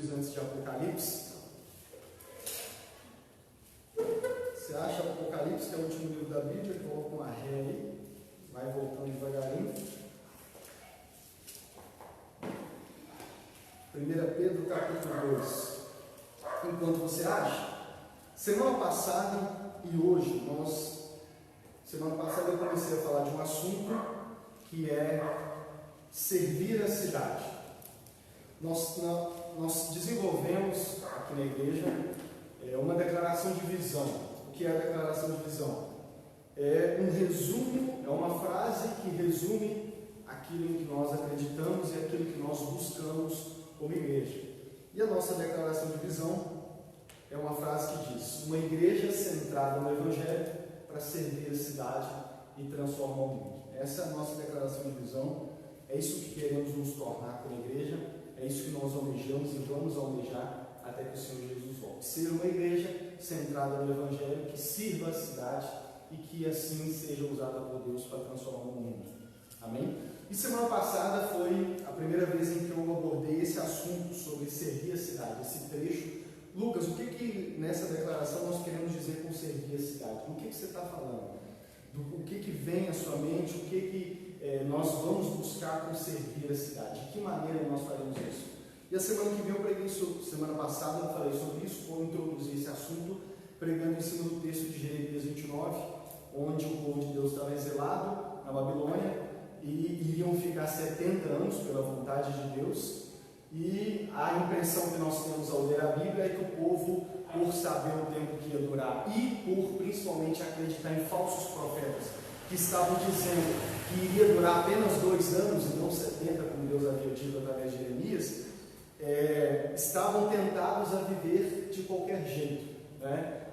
livros antes de Apocalipse. Você acha Apocalipse, que é o último livro da Bíblia, coloca uma ré aí, vai voltando devagarinho. 1 Pedro capítulo 2. Enquanto você acha, semana passada e hoje, semana passada eu comecei a falar de um assunto que é servir a cidade. Nós desenvolvemos aqui na igreja uma declaração de visão. O que é a declaração de visão? É um resumo, é uma frase que resume aquilo em que nós acreditamos e aquilo que nós buscamos como igreja. E a nossa declaração de visão é uma frase que diz: uma igreja centrada no Evangelho para servir a cidade e transformar o mundo. Essa é a nossa declaração de visão, é isso que queremos nos tornar como igreja, é isso que nós almejamos e vamos almejar até que o Senhor Jesus volte. Ser uma igreja centrada no Evangelho, que sirva a cidade e que assim seja usada por Deus para transformar o mundo. Amém? E semana passada foi a primeira vez em que eu abordei esse assunto sobre servir a cidade, esse trecho. Lucas, o que nessa declaração nós queremos dizer com servir a cidade? Do que você está falando? O que vem à sua mente? O que nós vamos buscar com servir a cidade? De que maneira nós faremos isso? E a semana que vem eu preguei sobre, semana passada eu falei sobre isso, vou introduzir esse assunto, pregando em cima do texto de Jeremias 29, onde o povo de Deus estava exilado na Babilônia e iriam ficar 70 anos pela vontade de Deus. E a impressão que nós temos ao ler a Bíblia é que o povo, por saber o tempo que ia durar e por principalmente acreditar em falsos profetas que estavam dizendo que iria durar apenas 2 anos e não 70, como Deus havia dito através de Jeremias, estavam tentados a viver de qualquer jeito,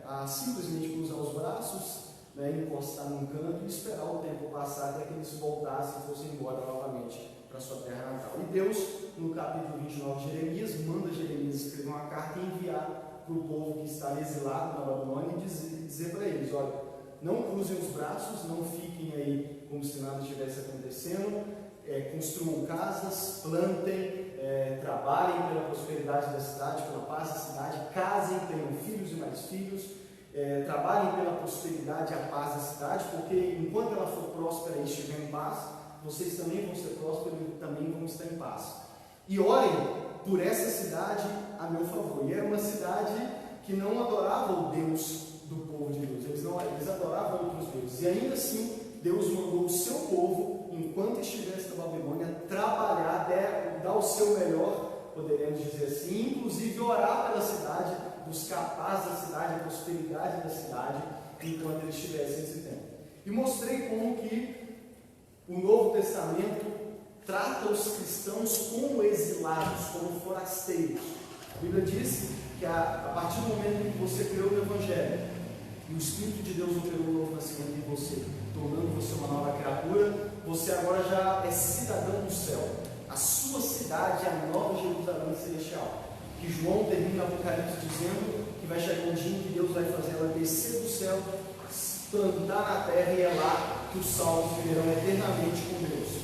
a simplesmente cruzar os braços, encostar num canto e esperar o tempo passar até que eles voltassem e fossem embora novamente para sua terra natal. E Deus, no capítulo 29 de Jeremias, manda Jeremias escrever uma carta e enviar para o povo que está exilado na Babilônia e dizer para eles: olha, não cruzem os braços, não fiquem aí como se nada estivesse acontecendo, construam casas, plantem, trabalhem pela prosperidade da cidade, pela paz da cidade, casem, tenham filhos e mais filhos, trabalhem pela prosperidade e a paz da cidade, porque enquanto ela for próspera e estiver em paz, vocês também vão ser prósperos e também vão estar em paz. E orem por essa cidade a meu favor. E era uma cidade que não adorava o Deus do povo de Deus, eles adoravam outros deuses. E ainda assim, Deus mandou o seu povo, enquanto estivesse na Babilônia, trabalhar, dar o seu melhor, poderemos dizer assim, inclusive orar pela cidade, buscar a paz da cidade, a prosperidade da cidade, enquanto eles estivessem nesse tempo. E mostrei como que o Novo Testamento trata os cristãos como exilados, como forasteiros. A Bíblia diz que a partir do momento em que você criou o Evangelho e o Espírito de Deus operou um novo nascimento em você, tornando você uma nova criatura, você agora já é cidadão do céu. A sua cidade é a nova Jerusalém celestial, que João termina o Apocalipse dizendo que vai chegar um dia em que Deus vai fazer ela descer do céu, plantar na terra, e é lá que os salvos viverão eternamente com Deus.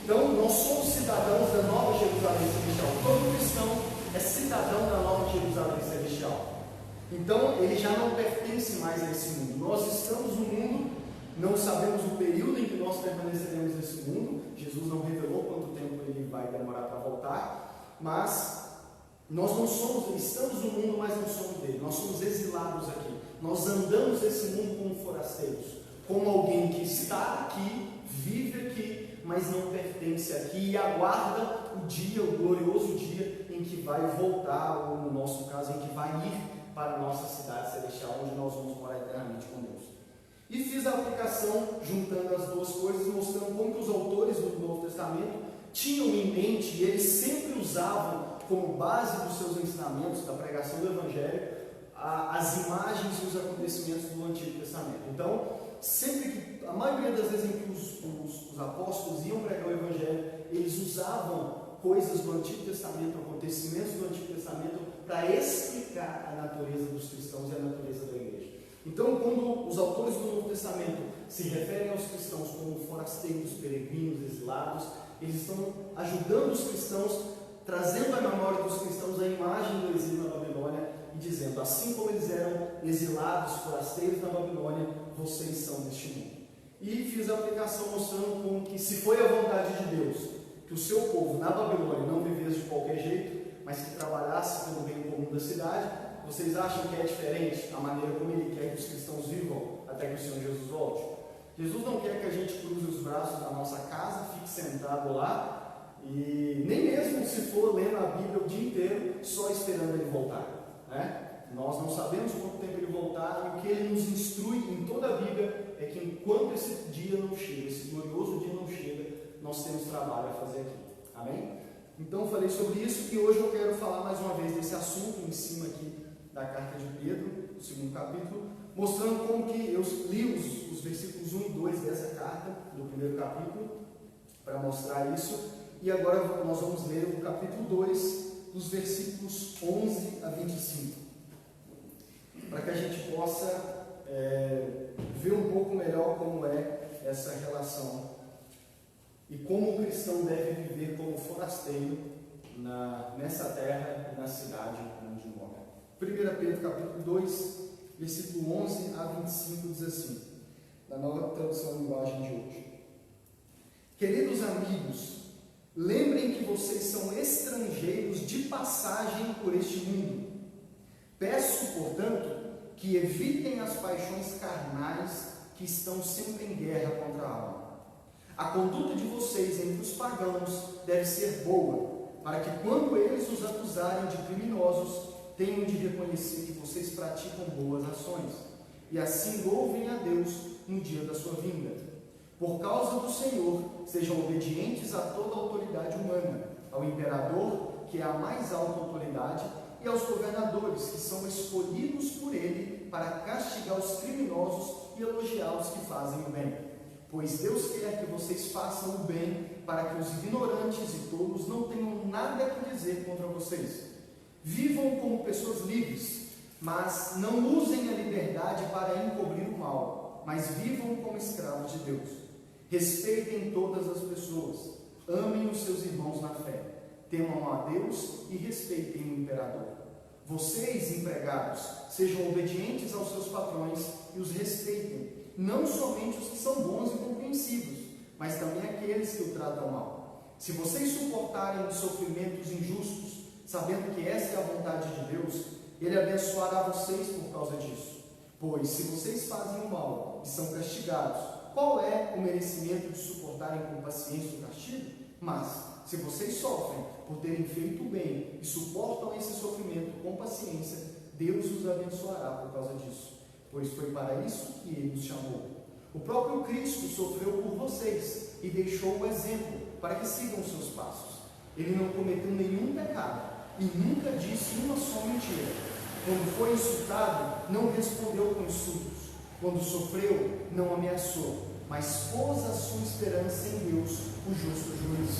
Então, nós somos cidadãos da nova Jerusalém celestial. Todo cristão é cidadão da nova Jerusalém celestial. Então, ele já não pertence mais a esse mundo. Nós estamos no mundo, não sabemos o período em que nós permaneceremos nesse mundo. Jesus não revelou quanto tempo ele vai demorar para voltar, mas nós não somos, estamos no mundo, mas não somos dele. Nós somos exilados aqui. Nós andamos nesse mundo como forasteiros, como alguém que está aqui, vive aqui, mas não pertence aqui e aguarda o dia, o glorioso dia em que vai voltar, ou no nosso caso, em que vai ir para a nossa cidade celestial, onde nós vamos morar eternamente com Deus. E fiz a aplicação juntando as duas coisas, mostrando como que os autores do Novo Testamento tinham em mente, e eles sempre usavam como base dos seus ensinamentos, da pregação do Evangelho, as imagens e os acontecimentos do Antigo Testamento. Então, sempre que, a maioria das vezes em que os apóstolos iam pregar o Evangelho, eles usavam coisas do Antigo Testamento, acontecimentos do Antigo Testamento, para explicar a natureza dos cristãos e a natureza da igreja. Então, quando os autores do Novo Testamento se referem aos cristãos como forasteiros, peregrinos, exilados, eles estão ajudando os cristãos, trazendo à memória dos cristãos a imagem exilados, forasteiros na Babilônia, vocês são deste mundo. E fiz a aplicação mostrando como que, se foi a vontade de Deus que o seu povo na Babilônia não vivesse de qualquer jeito, mas que trabalhasse pelo bem comum da cidade, vocês acham que é diferente a maneira como Ele quer que os cristãos vivam até que o Senhor Jesus volte? Jesus não quer que a gente cruze os braços na nossa casa, fique sentado lá, e nem mesmo se for lendo a Bíblia o dia inteiro, só esperando Ele voltar, né? Nós não sabemos quanto tempo Ele voltar, e o que Ele nos instrui em toda a Bíblia é que enquanto esse dia não chega, esse glorioso dia não chega, nós temos trabalho a fazer aqui. Amém? Então falei sobre isso, e hoje eu quero falar mais uma vez desse assunto em cima aqui da carta de Pedro, do segundo capítulo, mostrando como que eu li os versículos 1 e 2 dessa carta, do primeiro capítulo, para mostrar isso, e agora nós vamos ler o capítulo 2, dos versículos 11 a 25, para que a gente possa ver um pouco melhor como é essa relação e como o cristão deve viver como forasteiro nessa terra e na cidade onde mora. 1 Pedro capítulo 2, versículo 11 a 25 diz assim, na nova tradução linguagem de hoje: Queridos amigos, lembrem que vocês são estrangeiros de passagem por este mundo. Peço, portanto, que evitem as paixões carnais que estão sempre em guerra contra a alma. A conduta de vocês entre os pagãos deve ser boa, para que quando eles os acusarem de criminosos, tenham de reconhecer que vocês praticam boas ações, e assim louvem a Deus no dia da sua vinda. Por causa do Senhor, sejam obedientes a toda a autoridade humana, ao imperador, que é a mais alta autoridade, e aos governadores, que são escolhidos por ele para castigar os criminosos e elogiar os que fazem o bem. Pois Deus quer que vocês façam o bem, para que os ignorantes e tolos não tenham nada a dizer contra vocês. Vivam como pessoas livres, mas não usem a liberdade para encobrir o mal, mas vivam como escravos de Deus. Respeitem todas as pessoas, amem os seus irmãos na fé, temam a Deus e respeitem o imperador. Vocês, empregados, sejam obedientes aos seus patrões e os respeitem, não somente os que são bons e compreensivos, mas também aqueles que o tratam mal. Se vocês suportarem os sofrimentos injustos, sabendo que essa é a vontade de Deus, Ele abençoará vocês por causa disso. Pois se vocês fazem o mal e são castigados, qual é o merecimento de suportarem com paciência o castigo? Mas, se vocês sofrem por terem feito o bem e suportam esse sofrimento com paciência, Deus os abençoará por causa disso, pois foi para isso que Ele os chamou. O próprio Cristo sofreu por vocês e deixou o exemplo para que sigam os seus passos. Ele não cometeu nenhum pecado e nunca disse uma só mentira. Quando foi insultado, não respondeu com insultos. Quando sofreu, não ameaçou, mas pôs a sua esperança em Deus, o justo juiz.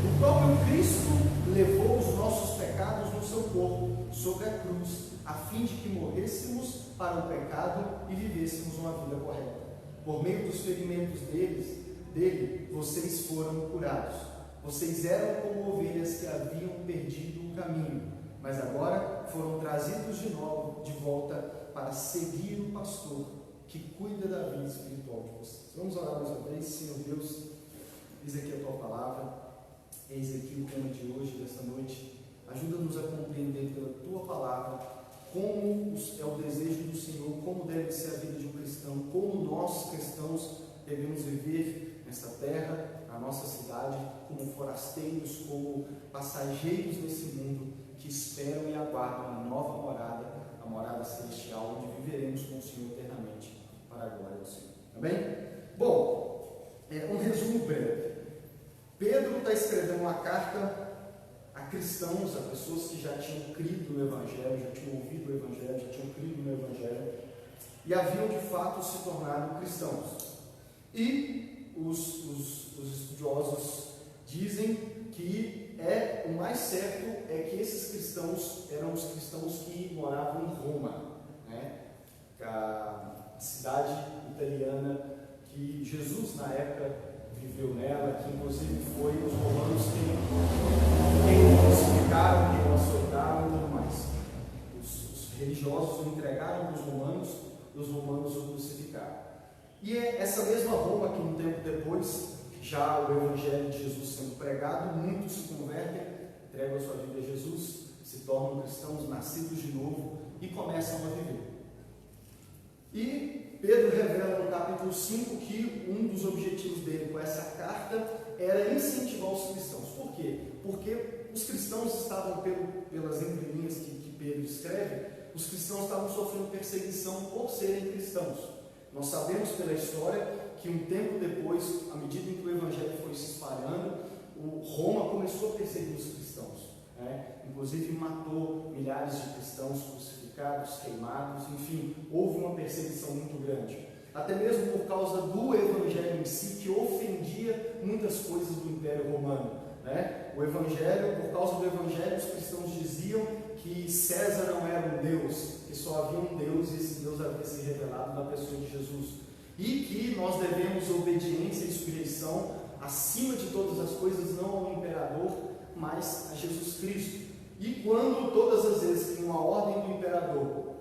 O próprio Cristo levou os nossos pecados no seu corpo sobre a cruz, a fim de que morrêssemos para o pecado e vivêssemos uma vida correta. Por meio dos ferimentos dele, vocês foram curados. Vocês eram como ovelhas que haviam perdido o caminho, mas agora foram trazidos de novo, de volta, para seguir o pastor que cuida da vida espiritual de vocês. Vamos orar mais uma vez. Senhor Deus, eis aqui a Tua palavra, eis aqui o tema de hoje, desta noite. Ajuda-nos a compreender pela Tua palavra como é o desejo do Senhor, como deve ser a vida de um cristão, como nós cristãos devemos viver nesta terra, na nossa cidade, como forasteiros, como passageiros nesse mundo que esperam e aguardam a nova morada, a morada celestial, onde viveremos com o Senhor eternamente, para a glória do Senhor. Amém? Bom, um resumo breve. Pedro está escrevendo uma carta a cristãos, a pessoas que já tinham crido no Evangelho, já tinham ouvido o Evangelho, já tinham crido no Evangelho, e haviam de fato se tornado cristãos. E os estudiosos dizem que o mais certo é que esses cristãos eram os cristãos que moravam em Roma, né? A cidade italiana que Jesus na época viveu nela, que inclusive foi os romanos quem crucificaram, quem o açoitaram e tudo mais. Os religiosos o entregaram para os romanos o crucificaram. E é essa mesma Roma que um tempo depois, já o Evangelho de Jesus sendo pregado, muitos se convertem, entregam a sua vida a Jesus, se tornam cristãos nascidos de novo e começam a viver. E Pedro revela no capítulo 5 que um dos objetivos dele com essa carta era incentivar os cristãos. Por quê? Porque os cristãos estavam, pelas entrelinhas que Pedro escreve, os cristãos estavam sofrendo perseguição por serem cristãos. Nós sabemos pela história que um tempo depois, à medida em que o Evangelho foi se espalhando, Roma começou a perseguir os cristãos. Inclusive matou milhares de cristãos crucificados, queimados, enfim, houve uma perseguição muito grande. Até mesmo por causa do Evangelho em si, que ofendia muitas coisas do Império Romano. O Evangelho, por causa do Evangelho, os cristãos diziam que César não era um Deus, que só havia um Deus e esse Deus havia se revelado na pessoa de Jesus. E que nós devemos obediência e sujeição acima de todas as coisas, não ao imperador, mas a Jesus Cristo. E quando todas as vezes que uma ordem do imperador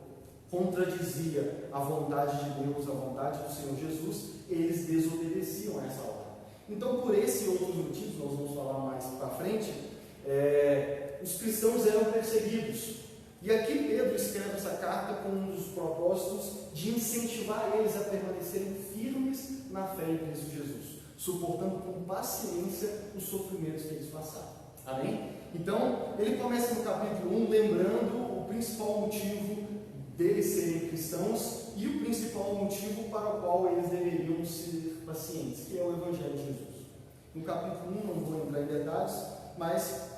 contradizia a vontade de Deus, a vontade do Senhor Jesus, eles desobedeciam a essa ordem. Então, por esse e outros motivos, nós vamos falar mais para frente, os cristãos eram perseguidos. E aqui Pedro escreve essa carta com um dos propósitos de incentivar eles a permanecerem firmes na fé em Cristo Jesus, suportando com paciência os sofrimentos que eles passaram. Amém? Então, ele começa no capítulo 1 lembrando o principal motivo deles serem cristãos e o principal motivo para o qual eles deveriam ser pacientes, que é o Evangelho de Jesus. No capítulo 1, não vou entrar em detalhes, mas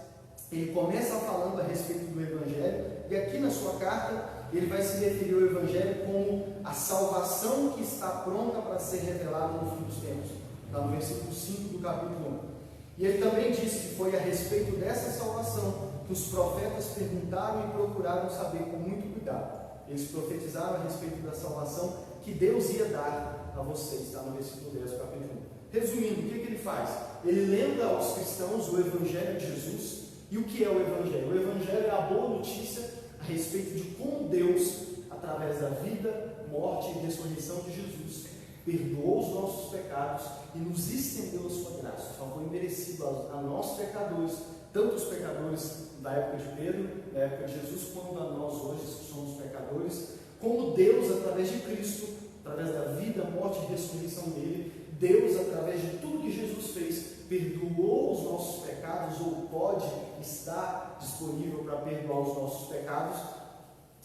ele começa falando a respeito do Evangelho, e aqui na sua carta ele vai se referir ao Evangelho como a salvação que está pronta para ser revelada no fim dos tempos. Está no versículo 5 do capítulo 1. E ele também disse que foi a respeito dessa salvação que os profetas perguntaram e procuraram saber com muito cuidado. Eles profetizaram a respeito da salvação que Deus ia dar a vocês, está no versículo 10 do capítulo 1. Resumindo, o que ele faz? Ele lembra aos cristãos o Evangelho de Jesus. E o que é o Evangelho? O Evangelho é a boa notícia a respeito de como Deus, através da vida, morte e ressurreição de Jesus, perdoou os nossos pecados e nos estendeu a sua graça. Só foi merecido a nós pecadores, tanto os pecadores da época de Pedro, da época de Jesus, quanto a nós hoje que somos pecadores, como Deus, através de Cristo, através da vida, morte e ressurreição dele, Deus, através de tudo que Jesus fez, perdoou os nossos pecados, ou pode estar disponível para perdoar os nossos pecados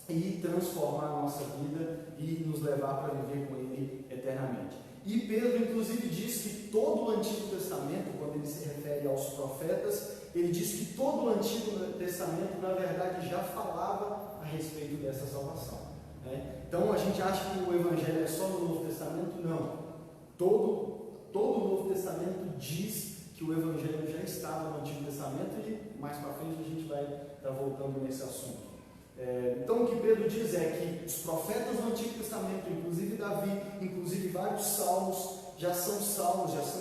e transformar a nossa vida e nos levar para viver com Ele eternamente. E Pedro, inclusive, diz que todo o Antigo Testamento, quando ele se refere aos profetas, ele diz que todo o Antigo Testamento, na verdade, já falava a respeito dessa salvação. Então, a gente acha que o Evangelho é só no Novo Testamento? Não. Todo o Novo Testamento diz que o Evangelho já estava no Antigo Testamento e mais para frente a gente vai estar voltando nesse assunto. Então o que Pedro diz é que os profetas do Antigo Testamento, inclusive Davi, inclusive vários salmos, já são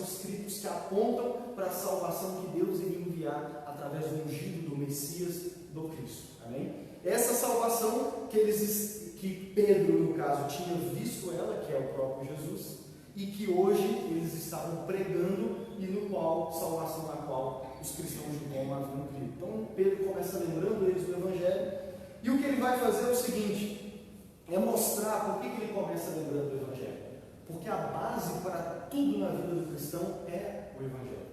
escritos que apontam para a salvação que Deus iria enviar através do ungido do Messias, do Cristo. Amém? Essa salvação que Pedro, no caso, tinha visto ela, que é o próprio Jesus, e que hoje eles estavam pregando e salvação na qual os cristãos de Roma haviam crido. Então Pedro começa lembrando eles do Evangelho, e o que ele vai fazer é o seguinte, é mostrar por que ele começa lembrando do Evangelho. Porque a base para tudo na vida do cristão é o Evangelho.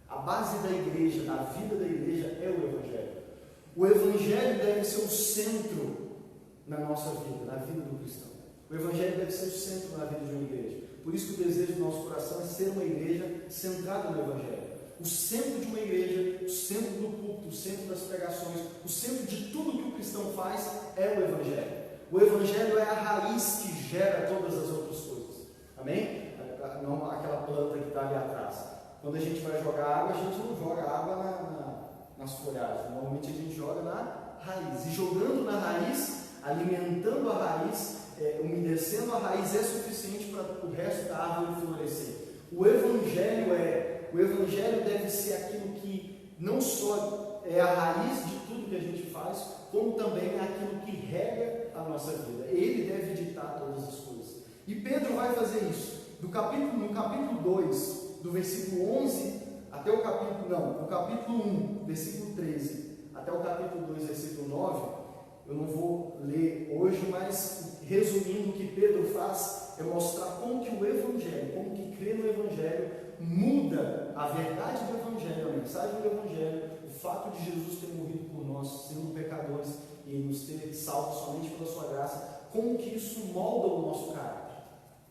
A base da igreja, da vida da igreja, é o Evangelho. O Evangelho deve ser o centro na nossa vida, na vida do cristão. O Evangelho deve ser o centro na vida de uma igreja. Por isso que o desejo do nosso coração é ser uma igreja centrada no Evangelho. O centro de uma igreja, o centro do culto, o centro das pregações, o centro de tudo que o cristão faz é o Evangelho. O Evangelho é a raiz que gera todas as outras coisas. Amém? Não aquela planta que está ali atrás. Quando a gente vai jogar água, a gente não joga água nas folhagens. Normalmente a gente joga na raiz. E jogando na raiz, alimentando a raiz, umedecendo a raiz é suficiente para o resto da árvore florescer. O Evangelho deve ser aquilo que não só é a raiz de tudo que a gente faz, como também é aquilo que rega a nossa vida. Ele deve ditar todas as coisas. E Pedro vai fazer isso. No capítulo 2, do versículo 11 até o capítulo 1, versículo 13, até o capítulo 2, versículo 9, eu não vou ler hoje, mas resumindo, o que Pedro faz é mostrar como que o Evangelho, como que crer no Evangelho muda a verdade do Evangelho, a mensagem do Evangelho, o fato de Jesus ter morrido por nós, sendo pecadores, e nos ter salvo somente pela sua graça, como que isso molda o nosso caráter.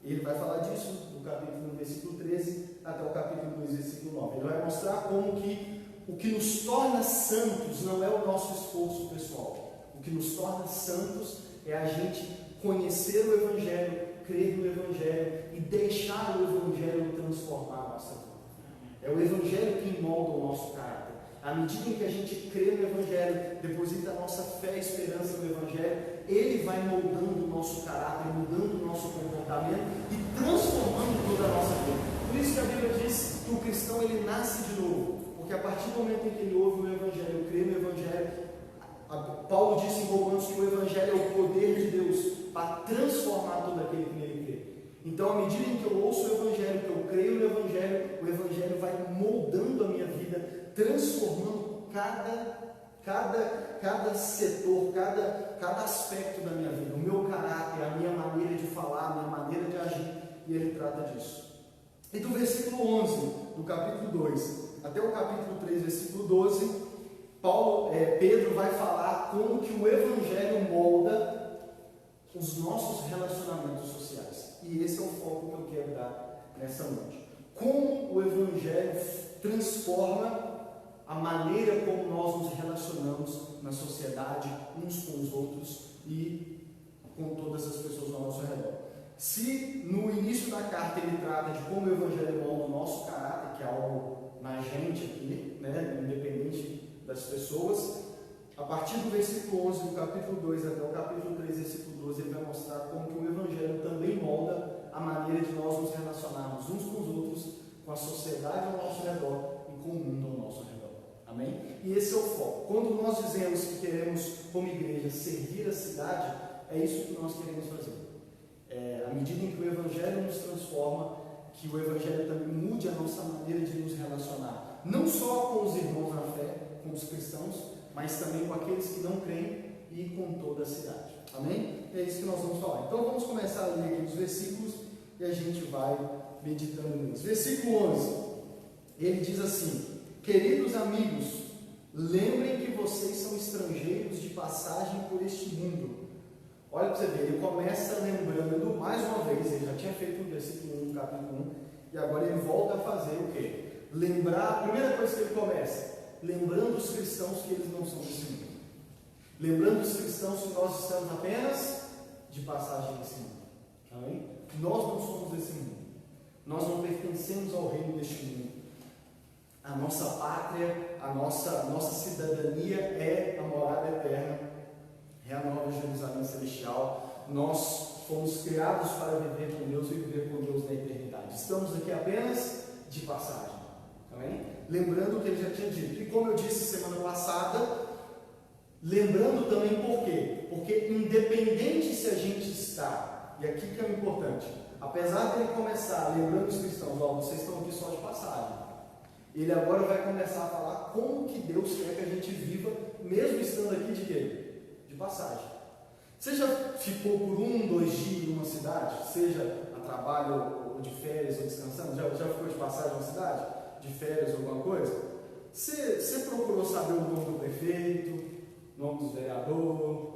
Ele vai falar disso do capítulo 1, versículo 13, até o capítulo 2, versículo 9. Ele vai mostrar como que o que nos torna santos não é o nosso esforço pessoal. O que nos torna santos é a gente conhecer o Evangelho, crer no Evangelho e deixar o Evangelho transformar a nossa vida. É o Evangelho que molda o nosso caráter. À medida em que a gente crê no Evangelho, deposita a nossa fé e esperança no Evangelho, ele vai moldando o nosso caráter, mudando o nosso comportamento e transformando toda a nossa vida. Por isso que a Bíblia diz que o cristão ele nasce de novo, porque a partir do momento em que ele ouve o Evangelho, crê no Evangelho, Paulo disse em Romanos que o Evangelho é o poder de Deus para transformar todo aquele que nele crê. Então, à medida em que eu ouço o Evangelho, que eu creio no Evangelho, o Evangelho vai moldando a minha vida, transformando cada setor, cada aspecto da minha vida, o meu caráter, a minha maneira de falar, a minha maneira de agir, e ele trata disso. E do versículo 11, do capítulo 2, até o capítulo 3, versículo 12, Pedro vai falar como que o Evangelho molda os nossos relacionamentos sociais. E esse é o foco que eu quero dar nessa noite. Como o Evangelho transforma a maneira como nós nos relacionamos na sociedade, uns com os outros e com todas as pessoas ao nosso redor. Se no início da carta ele trata de como o Evangelho molda o nosso caráter, que é algo na gente aqui, né, independente das pessoas, a partir do versículo 11 do capítulo 2 até o capítulo 3, versículo 12, ele vai mostrar como que o Evangelho também molda a maneira de nós nos relacionarmos uns com os outros, com a sociedade ao nosso redor e com o mundo ao nosso redor. Amém? E esse é o foco. Quando nós dizemos que queremos, como igreja, servir a cidade, é isso que nós queremos fazer. À medida em que o Evangelho nos transforma, que o Evangelho também mude a nossa maneira de nos relacionar, não só com os irmãos na fé, com os cristãos, mas também com aqueles que não creem e com toda a cidade. Amém? É isso que nós vamos falar. Então vamos começar a ler aqui os versículos e a gente vai meditando neles. Versículo 11, ele diz assim: queridos amigos, lembrem que vocês são estrangeiros de passagem por este mundo. Olha para você ver, ele começa lembrando mais uma vez, ele já tinha feito o versículo 1 do capítulo 1, e agora ele volta a fazer o quê? Lembrar, a primeira coisa que ele começa, lembrando os cristãos que eles não são desse mundo. Lembrando os cristãos que nós estamos apenas de passagem desse mundo. Amém? Nós não somos desse mundo. Nós não pertencemos ao reino deste mundo. A nossa pátria, a nossa cidadania é a morada eterna, é a nova Jerusalém celestial. Nós fomos criados para viver com Deus e viver com Deus na eternidade. Estamos aqui apenas de passagem. Amém? Lembrando o que ele já tinha dito. E como eu disse semana passada, lembrando também por quê? Porque independente se a gente está, e aqui que é o importante, apesar de ele começar lembrando os cristãos, ó, vocês estão aqui só de passagem, ele agora vai começar a falar como que Deus quer que a gente viva, mesmo estando aqui de quê? De passagem. Você já ficou por 1, 2 dias numa cidade, seja a trabalho ou de férias ou descansando? Já ficou de passagem numa cidade? De férias ou alguma coisa? Você procurou saber o nome do prefeito, nome dos vereadores,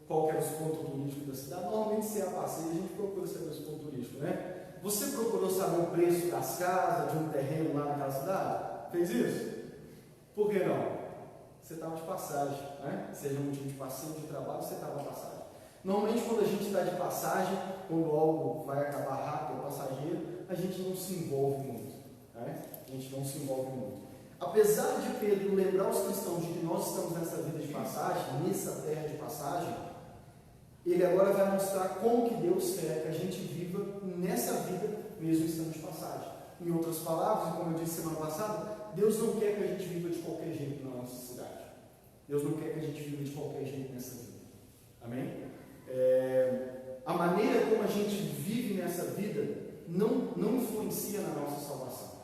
qual que era os pontos turísticos da cidade? Normalmente, se é a passeio, a gente procura saber os pontos turísticos, né? Você procurou saber o preço das casas, de um terreno lá naquela cidade? Fez isso? Por que não? Você estava de passagem, né? Seja um motivo de passeio, de trabalho, você estava de passagem. Normalmente, quando a gente está de passagem, quando algo vai acabar rápido, passageiro, a gente não se envolve muito, né? A gente não se envolve muito. Apesar de Pedro lembrar os cristãos de que nós estamos nessa vida de passagem, nessa terra de passagem, ele agora vai mostrar como que Deus quer que a gente viva nessa vida, mesmo estando de passagem. Em outras palavras, como eu disse semana passada, Deus não quer que a gente viva de qualquer jeito na nossa cidade. Deus não quer que a gente viva de qualquer jeito nessa vida. Amém? A maneira como a gente vive nessa vida não influencia na nossa salvação.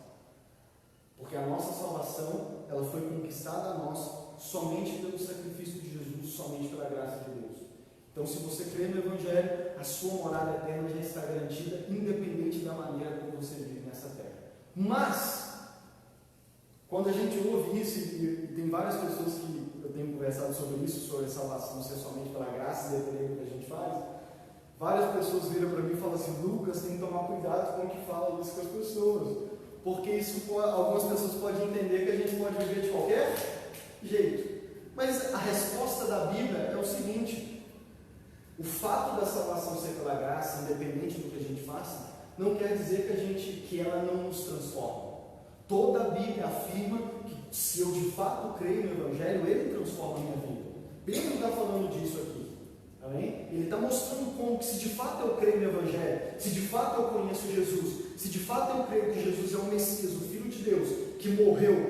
Porque a nossa salvação, ela foi conquistada a nós somente pelo sacrifício de Jesus, somente pela graça de Deus. Então, se você crê no Evangelho, a sua morada eterna já está garantida, independente da maneira como você vive nessa terra. Mas, quando a gente ouve isso, e tem várias pessoas que eu tenho conversado sobre isso, sobre a salvação ser somente pela graça, independente do que a gente faz, várias pessoas viram para mim e falam assim: Lucas, tem que tomar cuidado com o que fala isso com as pessoas, porque isso algumas pessoas podem entender que a gente pode viver de qualquer jeito. Mas a resposta da Bíblia é o seguinte: o fato da salvação ser pela graça, independente do que a gente faça, não quer dizer que ela não nos transforma. Toda a Bíblia afirma que se eu de fato creio no Evangelho, ele transforma a minha vida. Pedro está falando disso aqui. Amém? Ele está mostrando como que se de fato eu creio no Evangelho, se de fato eu conheço Jesus, se de fato eu creio que Jesus é o Messias, o Filho de Deus, que morreu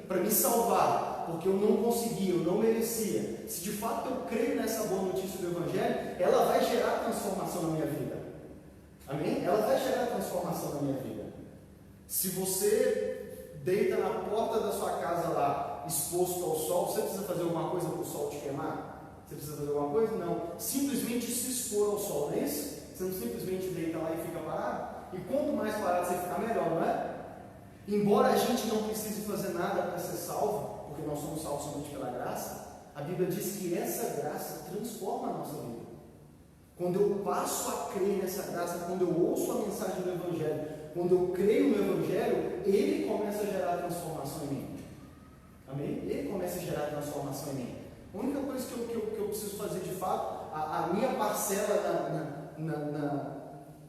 para me salvar, porque eu não conseguia, eu não merecia. Se de fato eu creio nessa boa notícia do Evangelho, ela vai gerar transformação na minha vida. Amém? Ela vai gerar transformação na minha vida. Se você deita na porta da sua casa lá, exposto ao sol, você precisa fazer alguma coisa para o sol te queimar? Você precisa fazer alguma coisa? Não. Simplesmente se expor ao sol, não é isso? Você não simplesmente deita lá e fica parado? E quanto mais parado você ficar, melhor, não é? Embora a gente não precise fazer nada para ser salvo, porque nós somos salvos somente pela graça, a Bíblia diz que essa graça transforma a nossa vida. Quando eu passo a crer nessa graça, quando eu ouço a mensagem do Evangelho, quando eu creio no Evangelho, ele começa a gerar transformação em mim. Amém? Ele começa a gerar transformação em mim. A única coisa que eu preciso fazer de fato, a minha parcela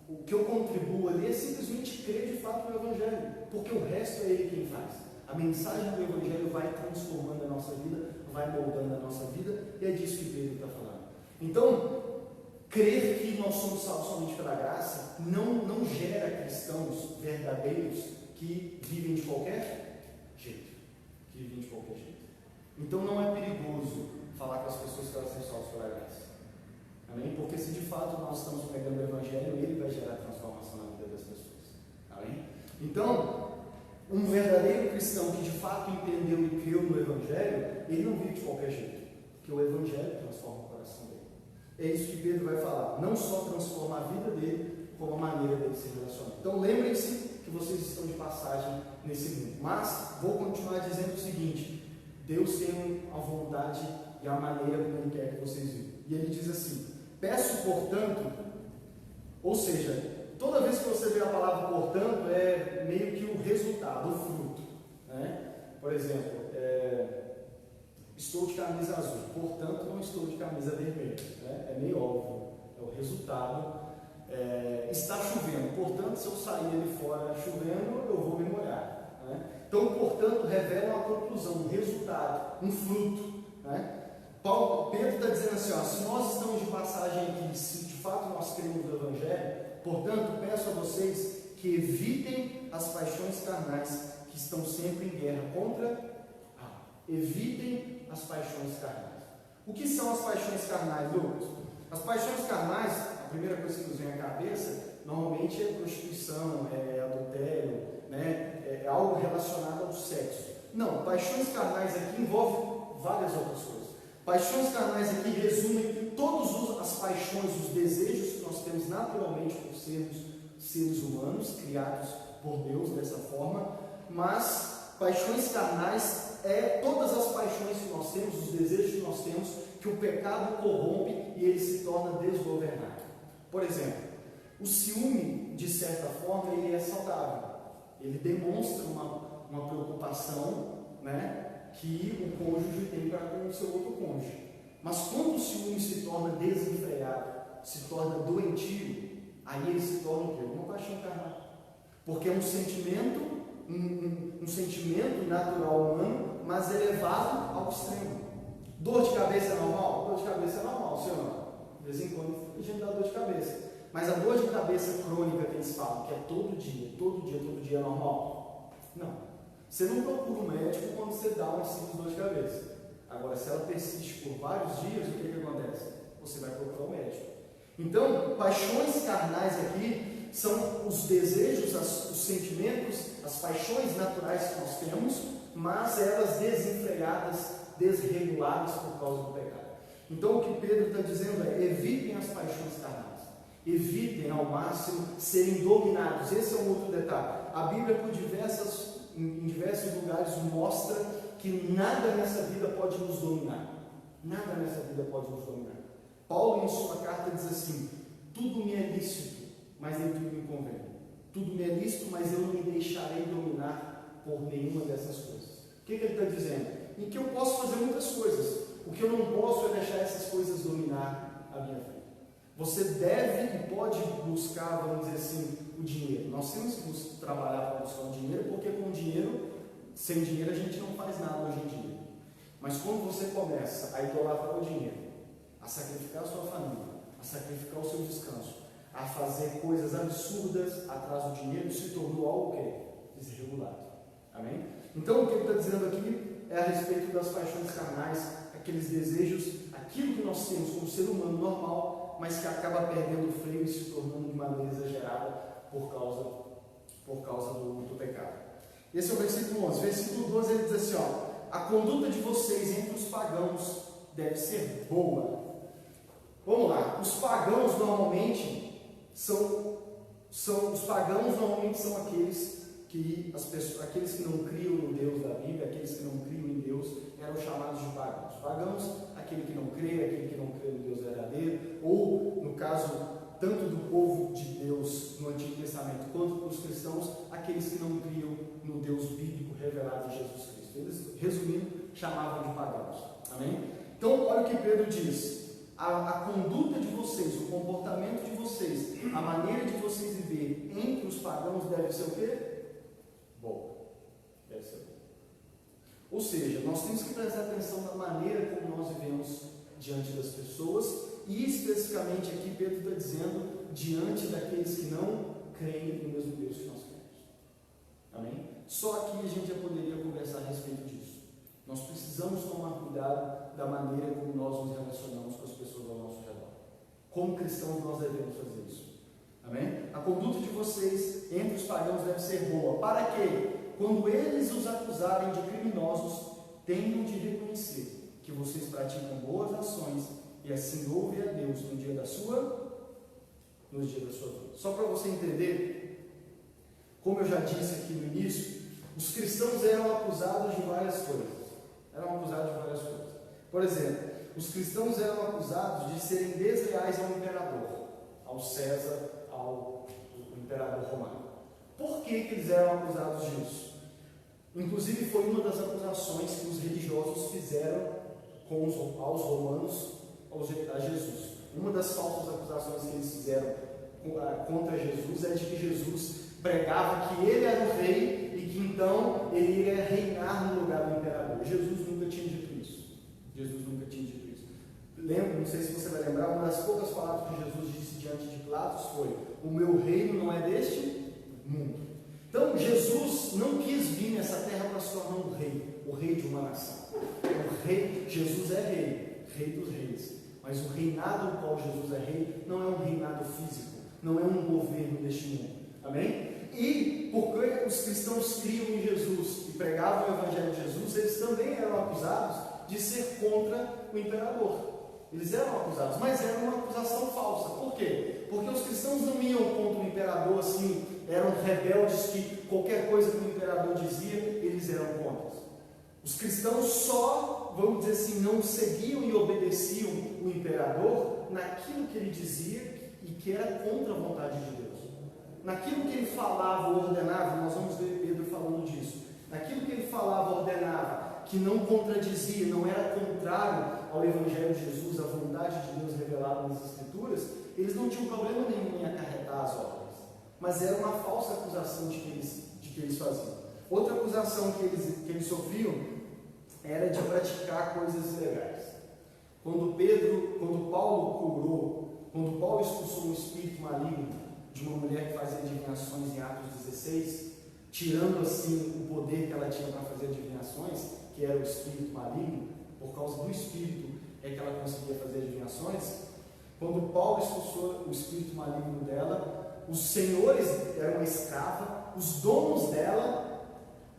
o que eu contribuo ali é simplesmente crer de fato no Evangelho, porque o resto é ele quem faz. A mensagem do Evangelho vai transformando a nossa vida, vai moldando a nossa vida, e é disso que Pedro está falando. Então, crer que nós somos salvos somente pela graça não gera cristãos verdadeiros que vivem de qualquer jeito. Então não é perigoso falar com as pessoas que elas são salvas pela graça. Amém? Porque se de fato nós estamos pregando o Evangelho, ele vai gerar transformação na vida das pessoas. Amém? Então, um verdadeiro cristão que de fato entendeu e creu no Evangelho, ele não vive de qualquer jeito, porque o Evangelho transforma o coração dele. É isso que Pedro vai falar. Não só transforma a vida dele, como a maneira dele se relacionar. Então lembrem-se que vocês estão de passagem nesse mundo. Mas vou continuar dizendo o seguinte: Deus tem a vontade e a maneira como Ele quer que vocês vivam. E Ele diz assim: peço, portanto, ou seja, toda vez que você vê a palavra portanto, é meio que o resultado, o fruto. Né? Por exemplo, estou de camisa azul, portanto não estou de camisa vermelha. Né? É meio óbvio, é o resultado. Está chovendo, portanto, se eu sair ali fora chovendo, eu vou me molhar. Né? Então, portanto, revela uma conclusão, um resultado, um fruto. Né? Pedro está dizendo assim: ó, se nós estamos de passagem aqui, se de fato nós cremos no Evangelho, portanto, peço a vocês que evitem as paixões carnais que estão sempre em guerra contra. Evitem as paixões carnais. O que são as paixões carnais, Lucas? As paixões carnais, a primeira coisa que nos vem à cabeça, normalmente é prostituição, é adultério, né? É algo relacionado ao sexo. Não, paixões carnais aqui envolve várias outras coisas. Paixões carnais aqui resumem todas as paixões, os desejos que nós temos naturalmente por sermos seres humanos, criados por Deus dessa forma, mas paixões carnais é todas as paixões que nós temos, os desejos que nós temos, que o pecado corrompe e ele se torna desgovernado. Por exemplo, o ciúme, de certa forma, ele é saudável. Ele demonstra uma preocupação, né, que o cônjuge tem para com o seu outro cônjuge. Mas quando o ciúme se torna desenfreado, se torna doentio, aí ele se torna o quê? Uma paixão carnal. Porque é um sentimento natural humano, mas elevado ao extremo. Dor de cabeça é normal? Dor de cabeça é normal, senhor. De vez em quando a gente dá dor de cabeça. Mas a dor de cabeça crônica que eles falam, que é todo dia é normal? Não. Você não procura um médico quando você dá uma simples dor de cabeça. Agora, se ela persiste por vários dias, o que acontece? Você vai procurar um médico. Então, paixões carnais aqui são os desejos, os sentimentos, as paixões naturais que nós temos, mas elas desenfreadas, desreguladas por causa do pecado. Então, o que Pedro está dizendo é: evitem as paixões carnais. Evitem ao máximo serem dominados. Esse é um outro detalhe. A Bíblia, em diversos lugares, mostra que nada nessa vida pode nos dominar. Nada nessa vida pode nos dominar. Paulo, em sua carta, diz assim: tudo me é lícito, mas nem tudo me convém. Tudo me é lícito, mas eu não me deixarei dominar por nenhuma dessas coisas. O que ele está dizendo? Em que eu posso fazer muitas coisas. O que eu não posso é deixar essas coisas dominar a minha vida. Você deve e pode buscar, vamos dizer assim, o dinheiro. Nós temos que trabalhar para buscar o dinheiro, porque com dinheiro, sem dinheiro a gente não faz nada hoje em dia. Mas quando você começa a idolatrar o dinheiro, a sacrificar a sua família, a sacrificar o seu descanso, a fazer coisas absurdas atrás do dinheiro, se tornou algo que é desregulado. Amém? Então o que ele está dizendo aqui é a respeito das paixões carnais, aqueles desejos, aquilo que nós temos como ser humano normal, mas que acaba perdendo o freio e se tornando de maneira exagerada por causa do pecado. Esse é o versículo 11. Versículo 12 ele diz assim: a conduta de vocês entre os pagãos deve ser boa. Vamos lá, os pagãos normalmente são aqueles que não criam no Deus da Bíblia, aqueles que não criam em Deus, eram chamados de pagãos. Pagãos, aquele que não crê no Deus verdadeiro, ou, no caso, tanto do povo de Deus no Antigo Testamento, quanto dos cristãos, aqueles que não criam no Deus bíblico revelado em Jesus Cristo. Eles, resumindo, chamavam de pagãos. Amém? Então, olha o que Pedro diz. A conduta de vocês, o comportamento de vocês, a maneira de vocês viver entre os pagãos deve ser o quê? Bom. Deve ser bom. Ou seja, nós temos que prestar atenção na maneira como nós vivemos diante das pessoas, e especificamente aqui Pedro está dizendo diante daqueles que não creem no mesmo Deus que nós cremos. Amém? Só aqui a gente já poderia conversar a respeito disso. Nós precisamos tomar cuidado da maneira como nós nos relacionamos com as pessoas ao nosso redor. Como cristãos nós devemos fazer isso. Amém? A conduta de vocês entre os pagãos deve ser boa, para que, quando eles os acusarem de criminosos, tenham de reconhecer que vocês praticam boas ações e assim louvem a Deus no dia da sua vida. Só para você entender, como eu já disse aqui no início, os cristãos eram acusados de várias coisas. Por exemplo, os cristãos eram acusados de serem desleais ao imperador, ao César, ao imperador romano. Por que eles eram acusados disso? Inclusive foi uma das acusações que os religiosos fizeram aos romanos, a Jesus. Uma das falsas acusações que eles fizeram contra Jesus é de que Jesus pregava que ele era o rei e que então ele iria reinar no lugar do imperador. Jesus nunca tinha dito isso. Lembra, não sei se você vai lembrar, uma das poucas palavras que Jesus disse diante de Pilatos foi: o meu reino não é deste mundo. Então Jesus não quis vir nessa terra para se tornar um rei, o rei de uma nação. Jesus é rei dos reis. Mas o reinado do qual Jesus é rei não é um reinado físico, não é um governo deste mundo. Amém? E porque os cristãos criam em Jesus e pregavam o Evangelho de Jesus, eles também eram acusados de ser contra o imperador. Eles eram acusados, mas era uma acusação falsa. Por quê? Porque os cristãos não iam contra o imperador assim, eram rebeldes que qualquer coisa que o imperador dizia, eles eram contra. Os cristãos só, vamos dizer assim, não seguiam e obedeciam o imperador naquilo que ele dizia e que era contra a vontade de Deus. Naquilo que ele falava ou ordenava, nós vamos ver Pedro falando disso. Naquilo que ele falava, ordenava, que não contradizia, não era contrário ao Evangelho de Jesus, à vontade de Deus revelada nas Escrituras, eles não tinham problema nenhum em acarretar as ordens. Mas era uma falsa acusação de que eles faziam. Outra acusação que eles sofriam era de praticar coisas ilegais. Quando Paulo Quando Paulo expulsou um espírito maligno de uma mulher que fazia adivinhações em Atos 16, tirando assim o poder que ela tinha para fazer adivinhações, que era o espírito maligno, por causa do espírito é que ela conseguia fazer adivinhações. Quando Paulo expulsou o espírito maligno dela, os senhores eram uma escrava, os donos dela,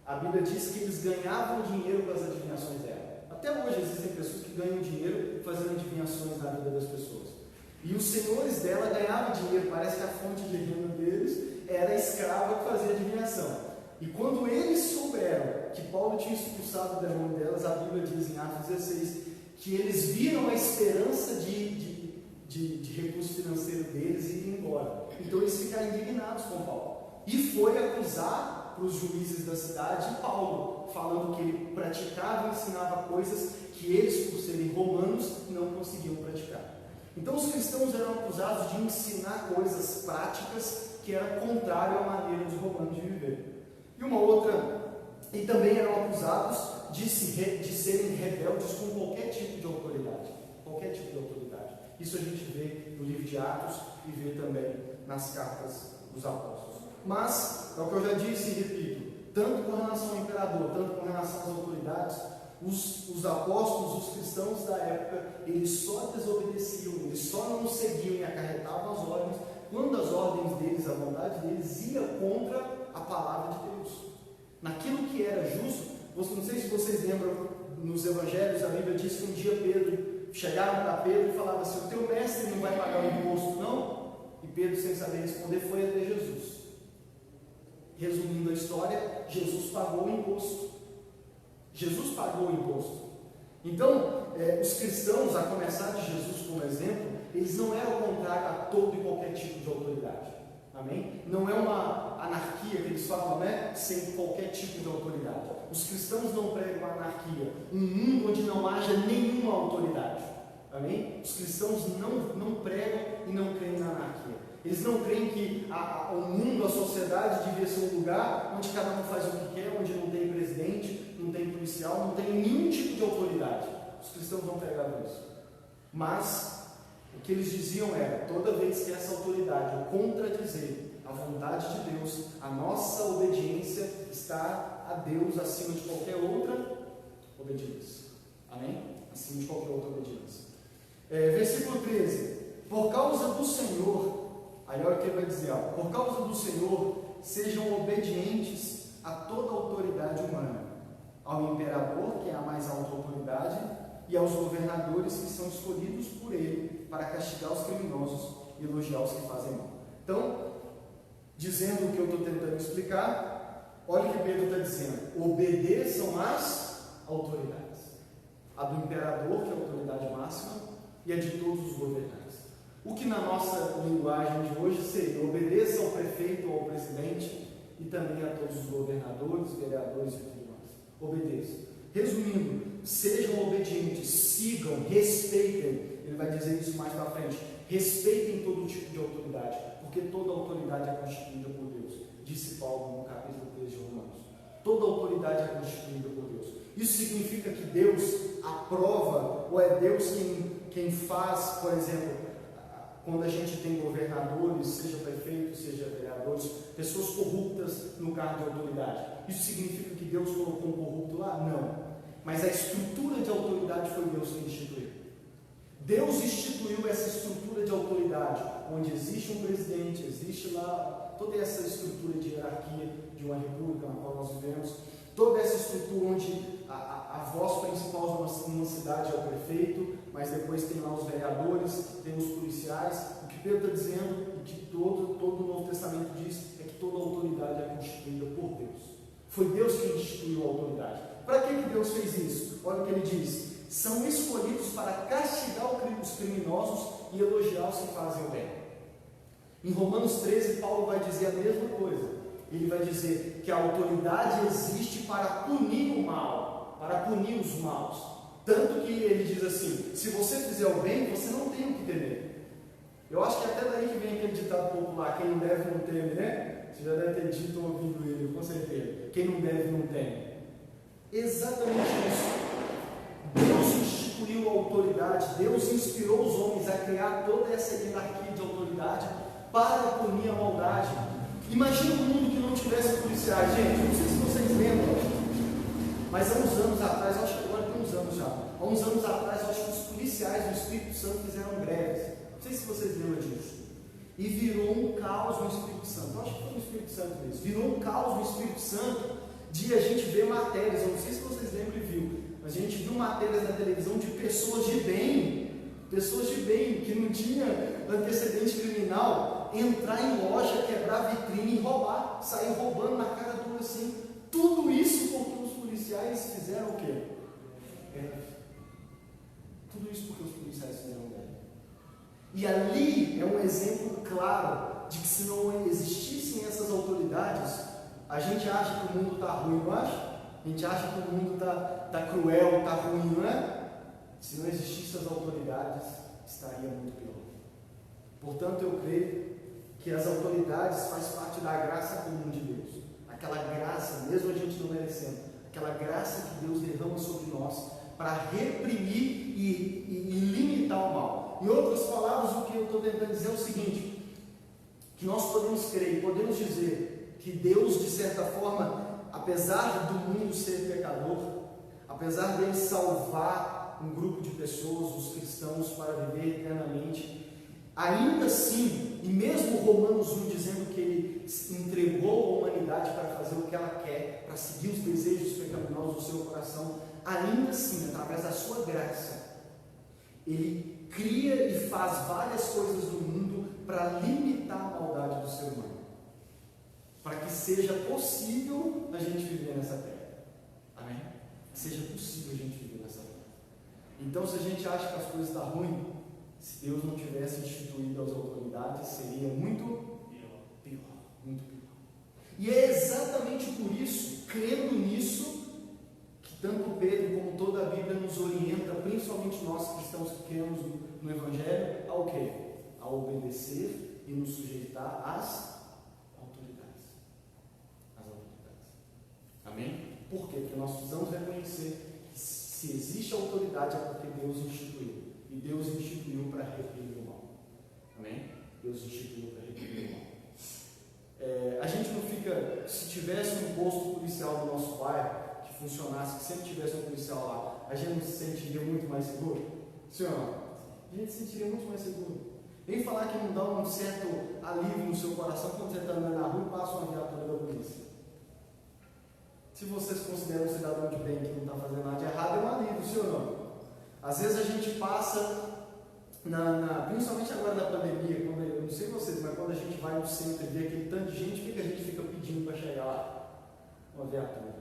a Bíblia diz que eles ganhavam dinheiro com as adivinhações dela. Até hoje existem pessoas que ganham dinheiro fazendo adivinhações na vida das pessoas. E os senhores dela ganhavam dinheiro, parece que a fonte de renda deles era a escrava que fazia adivinhação. E quando eles souberam que Paulo tinha expulsado o demônio delas, a Bíblia diz em Atos 16 que eles viram a esperança de recurso financeiro deles e ir embora. Então eles ficaram indignados com Paulo. E foi acusar para os juízes da cidade Paulo, falando que ele praticava e ensinava coisas que eles, por serem romanos, não conseguiam praticar. Então os cristãos eram acusados de ensinar coisas práticas que era contrário à maneira dos romanos de viver. E uma outra, e também eram acusados de serem rebeldes com qualquer tipo de autoridade. Qualquer tipo de autoridade. Isso a gente vê no livro de Atos e vê também nas cartas dos apóstolos. Mas, é o que eu já disse e repito, tanto com relação ao imperador, tanto com relação às autoridades, os apóstolos, os cristãos da época, eles só desobedeciam, eles só não seguiam e acarretavam as ordens, quando as ordens deles, a vontade deles, ia contra a palavra de Deus. Naquilo que era justo, não sei se vocês lembram, nos evangelhos, a Bíblia diz que um dia Pedro, chegaram para Pedro e falavam assim: o teu mestre não vai pagar o imposto não? E Pedro, sem saber responder, foi até Jesus. Resumindo a história, Jesus pagou o imposto. Jesus pagou o imposto. Então, os cristãos, a começar de Jesus como exemplo, eles não eram contrários a todo e qualquer tipo de autoridade. Amém? Não é uma anarquia que eles falam, né? Sem qualquer tipo de autoridade. Os cristãos não pregam a anarquia, um mundo onde não haja nenhuma autoridade. Amém? Os cristãos não pregam e não creem na anarquia. Eles não creem que o mundo, a sociedade devia ser um lugar onde cada um faz o que quer, onde não tem presidente, não tem policial, não tem nenhum tipo de autoridade. Os cristãos não pregavam isso. Mas o que eles diziam era: toda vez que essa autoridade contradizer a vontade de Deus, a nossa obediência está a Deus acima de qualquer outra obediência. Amém? Acima de qualquer outra obediência. Versículo 13: por causa do Senhor, aí olha o que ele vai dizer, por causa do Senhor, sejam obedientes a toda autoridade humana, ao imperador, que é a mais alta autoridade, e aos governadores que são escolhidos por ele para castigar os criminosos e elogiar os que fazem mal. Então, dizendo o que eu estou tentando explicar, olha o que Pedro está dizendo: obedeçam às autoridades, a do imperador, que é a autoridade máxima, e a de todos os governantes. O que na nossa linguagem de hoje seria: obedeça ao prefeito ou ao presidente e também a todos os governadores, vereadores e tudo mais. Obedeçam. Resumindo, sejam obedientes, sigam, respeitem. Ele vai dizer isso mais para frente. Respeitem todo tipo de autoridade, porque toda autoridade é constituída por Deus, disse Paulo no capítulo 3 de Romanos. Toda autoridade é constituída por Deus. Isso significa que Deus aprova, ou é Deus quem faz, por exemplo, quando a gente tem governadores, seja prefeitos, seja vereadores, pessoas corruptas no cargo de autoridade. Isso significa que Deus colocou um corrupto lá? Não. Mas a estrutura de autoridade foi Deus que instituiu. Deus instituiu essa estrutura de autoridade, onde existe um presidente, existe lá toda essa estrutura de hierarquia de uma república na qual nós vivemos, toda essa estrutura onde a voz principal de uma cidade é o prefeito, mas depois tem lá os vereadores, tem os policiais. O que Pedro está dizendo, e que todo o Novo Testamento diz, é que toda autoridade é constituída por Deus. Foi Deus que instituiu a autoridade. Para que Deus fez isso? Olha o que ele diz: são escolhidos para castigar os criminosos e elogiar os que fazem o bem. Em Romanos 13, Paulo vai dizer a mesma coisa. Ele vai dizer que a autoridade existe para punir o mal, para punir os maus. Tanto que ele diz assim: se você fizer o bem, você não tem o que temer. Eu acho que até daí que vem aquele ditado popular: quem não deve não teme, né? Você já deve ter dito ouvindo ele, com certeza. Quem não deve não teme. Exatamente isso. Deus instituiu instituiu a autoridade, Deus inspirou os homens a criar toda essa hierarquia de autoridade para punir a maldade. Imagina um mundo que não tivesse policiais. Gente, não sei se vocês lembram, mas há uns anos atrás, eu acho que agora tem uns anos já, há uns anos atrás, eu acho que os policiais do Espírito Santo fizeram greves. Não sei se vocês lembram disso. E virou um caos no Espírito Santo. Eu acho que foi no Espírito Santo mesmo. Virou um caos no Espírito Santo de a gente ver matérias. Eu não sei se vocês lembram e viu, mas a gente viu matérias na televisão de pessoas de bem, que não tinha antecedente criminal, entrar em loja, quebrar vitrine e roubar, sair roubando na cara dura assim. Tudo isso porque os policiais fizeram o quê? Tudo isso porque os policiais fizeram o quê? E ali é um exemplo claro de que se não existissem essas autoridades, a gente acha que o mundo está ruim, não acha? A gente acha que o mundo está cruel, está ruim, não é? Se não existissem as autoridades, estaria muito pior. Portanto, eu creio que as autoridades fazem parte da graça comum de Deus. Aquela graça, mesmo a gente não merecendo, aquela graça que Deus derrama sobre nós para reprimir e limitar o mal. Em outras palavras, o que eu estou tentando dizer é o seguinte: que nós podemos crer, podemos dizer que Deus, de certa forma, apesar do mundo ser pecador, apesar dele salvar um grupo de pessoas, os cristãos, para viver eternamente, ainda assim, e mesmo Romanos 1 dizendo que ele entregou a humanidade para fazer o que ela quer, para seguir os desejos pecaminosos do seu coração, ainda assim, através da sua graça, ele cria e faz várias coisas no mundo para limitar a maldade do ser humano, para que seja possível a gente viver nessa terra. Amém? Que seja possível a gente viver nessa terra. Então, se a gente acha que as coisas estão ruins, se Deus não tivesse instituído as autoridades, seria muito pior, muito pior. E é exatamente por isso, crendo nisso, que tanto Pedro como toda a Bíblia nos orienta, principalmente nós cristãos que cremos no Evangelho, ao quê? A obedecer e nos sujeitar às autoridades. Às autoridades. Amém? Por quê? Porque nós precisamos reconhecer que se existe autoridade é porque Deus instituiu. E Deus instituiu para reprimir o mal. Amém? Deus instituiu para reprimir o mal. A gente não fica, se tivesse um posto policial no nosso bairro que funcionasse, que sempre tivesse um policial lá, a gente não se sentiria muito mais seguro? Sim ou não? A gente se sentiria muito mais seguro. Vem falar que não dá um certo alívio no seu coração quando você está andando na rua e passa uma viatura da polícia. Se vocês consideram um cidadão de bem que não está fazendo nada de errado, é um alívio, sim ou não? Às vezes a gente passa, principalmente agora na pandemia, eu não sei vocês, mas quando a gente vai no centro e vê aquele tanto de gente, o que a gente fica pedindo para chegar lá? Uma viatura.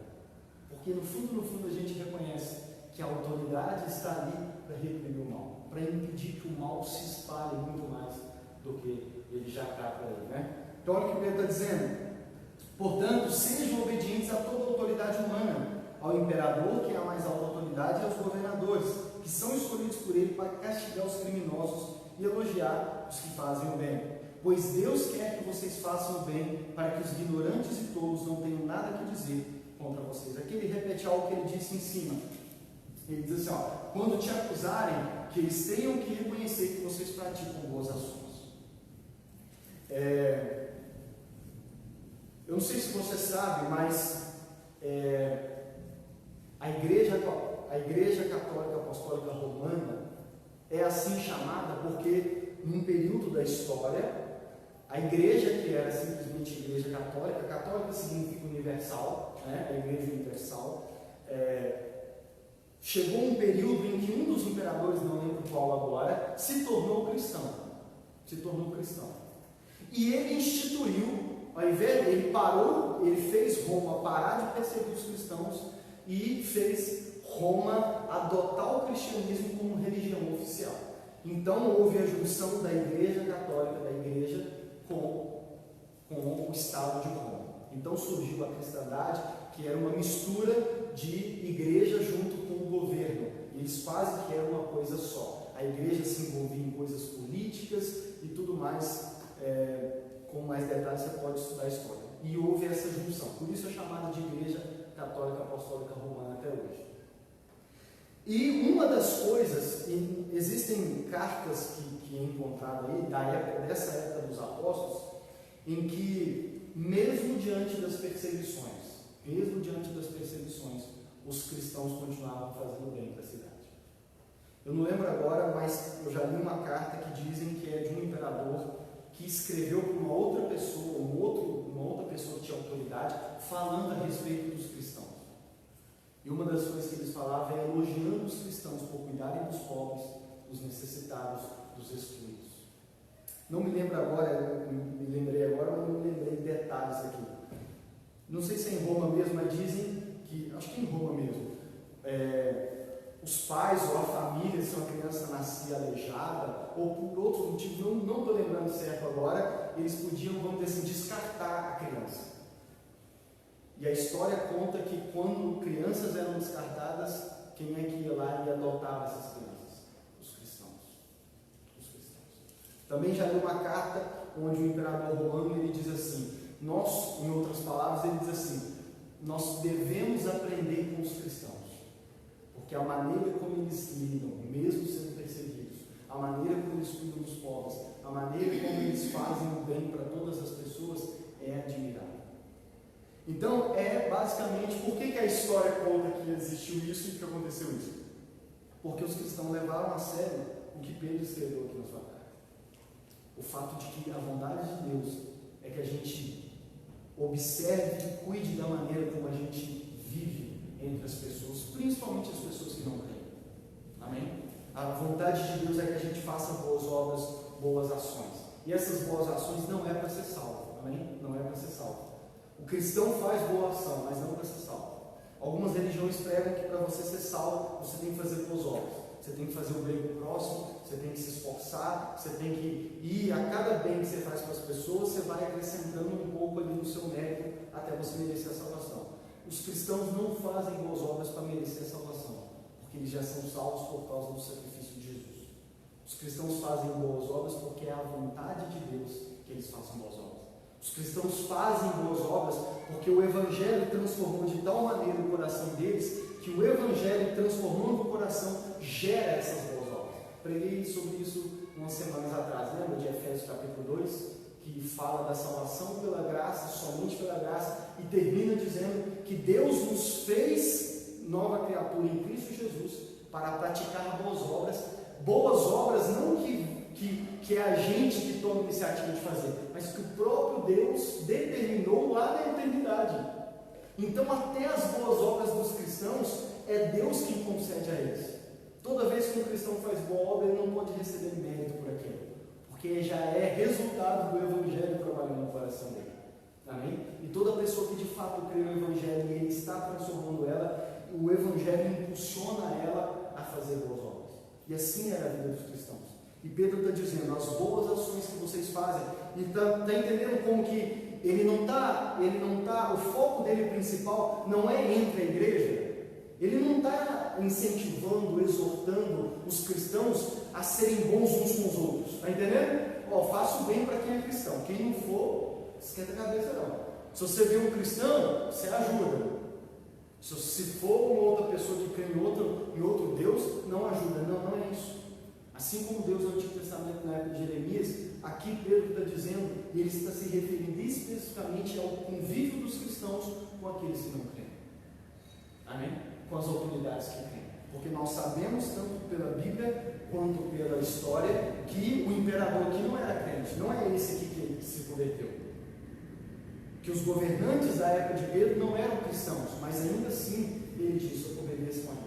Porque no fundo a gente reconhece que a autoridade está ali para reprimir o mal, para impedir que o mal se espalhe muito mais do que ele já está por aí, né? Então olha o que Pedro está dizendo. Portanto, sejam obedientes a toda autoridade humana, ao imperador, que é a mais alta autoridade, e aos governadores, que são escolhidos por ele para castigar os criminosos e elogiar os que fazem o bem. Pois Deus quer que vocês façam o bem, para que os ignorantes e tolos não tenham nada que dizer contra vocês. Aqui ele repete algo que ele disse em cima. Ele diz assim, quando te acusarem, que eles tenham que reconhecer que vocês praticam boas ações. Eu não sei se você sabe, mas a Igreja Católica Apostólica Romana é assim chamada porque, num período da história, a igreja, que era simplesmente Igreja Católica, católica significa universal, né? A Igreja Universal, chegou um período em que um dos imperadores, não lembro qual agora, se tornou cristão. E ele instituiu, ele fez Roma parar de perseguir os cristãos e fez Roma adotar o cristianismo como religião oficial. Então houve a junção da Igreja Católica, da Igreja, com o Estado de Roma. Então surgiu a cristandade, que era uma mistura de igreja junto com o governo. Eles quase que eram uma coisa só. A igreja se envolvia em coisas políticas e tudo mais. Com mais detalhes você pode estudar a história. E houve essa junção. Por isso é chamada de Igreja Católica Apostólica Romana até hoje. E uma das coisas, existem cartas que encontraram aí, dessa época dos apóstolos, em que, mesmo diante das perseguições, os cristãos continuavam fazendo bem para a cidade. Eu não lembro agora, mas eu já li uma carta que dizem que é de um imperador que escreveu para uma outra pessoa, uma outra pessoa que tinha autoridade, falando a respeito dos cristãos. E uma das coisas que eles falavam é elogiando os cristãos por cuidarem dos pobres, dos necessitados, dos excluídos. Não me lembro agora, me lembrei agora, mas não me lembrei de detalhes aqui. Não sei se é em Roma mesmo, mas dizem que, acho que é em Roma mesmo, os pais ou a família, se uma criança nascia aleijada, ou por outro motivo, não estou lembrando certo agora, eles podiam, vamos dizer assim, descartar a criança. E a história conta que quando crianças eram descartadas, quem é que ia lá e adotava essas crianças? Os cristãos. Também já li uma carta onde o imperador romano ele diz assim, nós, em outras palavras, ele diz assim, nós devemos aprender com os cristãos, porque a maneira como eles lidam, mesmo sendo perseguidos, a maneira como eles cuidam dos pobres, a maneira como eles fazem o bem para todas as pessoas é admirável. Então, basicamente, por que a história conta que existiu isso e que aconteceu isso? Porque os cristãos levaram a sério o que Pedro escreveu aqui na sua carta. O fato de que a vontade de Deus é que a gente observe e cuide da maneira como a gente vive entre as pessoas, principalmente as pessoas que não creem. Amém? A vontade de Deus é que a gente faça boas obras, boas ações. E essas boas ações não é para ser salvo. Amém? Não é para ser salvo. O cristão faz boa ação, mas não para ser salvo. Algumas religiões pregam que para você ser salvo, você tem que fazer boas obras. Você tem que fazer o bem para o próximo, você tem que se esforçar, você tem que ir a cada bem que você faz para as pessoas, você vai acrescentando um pouco ali no seu mérito até você merecer a salvação. Os cristãos não fazem boas obras para merecer a salvação, porque eles já são salvos por causa do sacrifício de Jesus. Os cristãos fazem boas obras porque é a vontade de Deus que eles façam boas obras. Os cristãos fazem boas obras porque o Evangelho transformou de tal maneira o coração deles que o Evangelho, transformando o coração, gera essas boas obras. Preguei sobre isso umas semanas atrás, lembra de Efésios capítulo 2, que fala da salvação pela graça, somente pela graça, e termina dizendo que Deus nos fez nova criatura em Cristo Jesus para praticar boas obras não que é a gente que toma a iniciativa de fazer, mas que o próprio Deus determinou lá na eternidade. Então até as boas obras dos cristãos é Deus quem concede a eles. Toda vez que um cristão faz boa obra, ele não pode receber mérito por aquilo, porque já é resultado do Evangelho trabalhando no coração dele. Amém? E toda pessoa que de fato crê no Evangelho e ele está transformando ela, o Evangelho impulsiona ela a fazer boas obras. E assim era a vida dos cristãos. E Pedro está dizendo, as boas ações que vocês fazem, e está entendendo como que ele não está, o foco dele principal não é entre a igreja, ele não está incentivando, exortando os cristãos a serem bons uns com os outros, está entendendo? Faça o bem para quem é cristão, quem não for, esquenta a cabeça não. Se você vê um cristão, você ajuda. Se for uma outra pessoa que crê em outro Deus, não ajuda, não é isso. Assim como Deus no Antigo Testamento, na época de Jeremias, aqui Pedro está dizendo, e ele está se referindo especificamente ao convívio dos cristãos com aqueles que não creem. Amém? Com as autoridades que creem. Porque nós sabemos, tanto pela Bíblia quanto pela história, que o imperador aqui não era crente, não é esse aqui que se converteu. Que os governantes da época de Pedro não eram cristãos, mas ainda assim ele disse, obedeçam a Deus.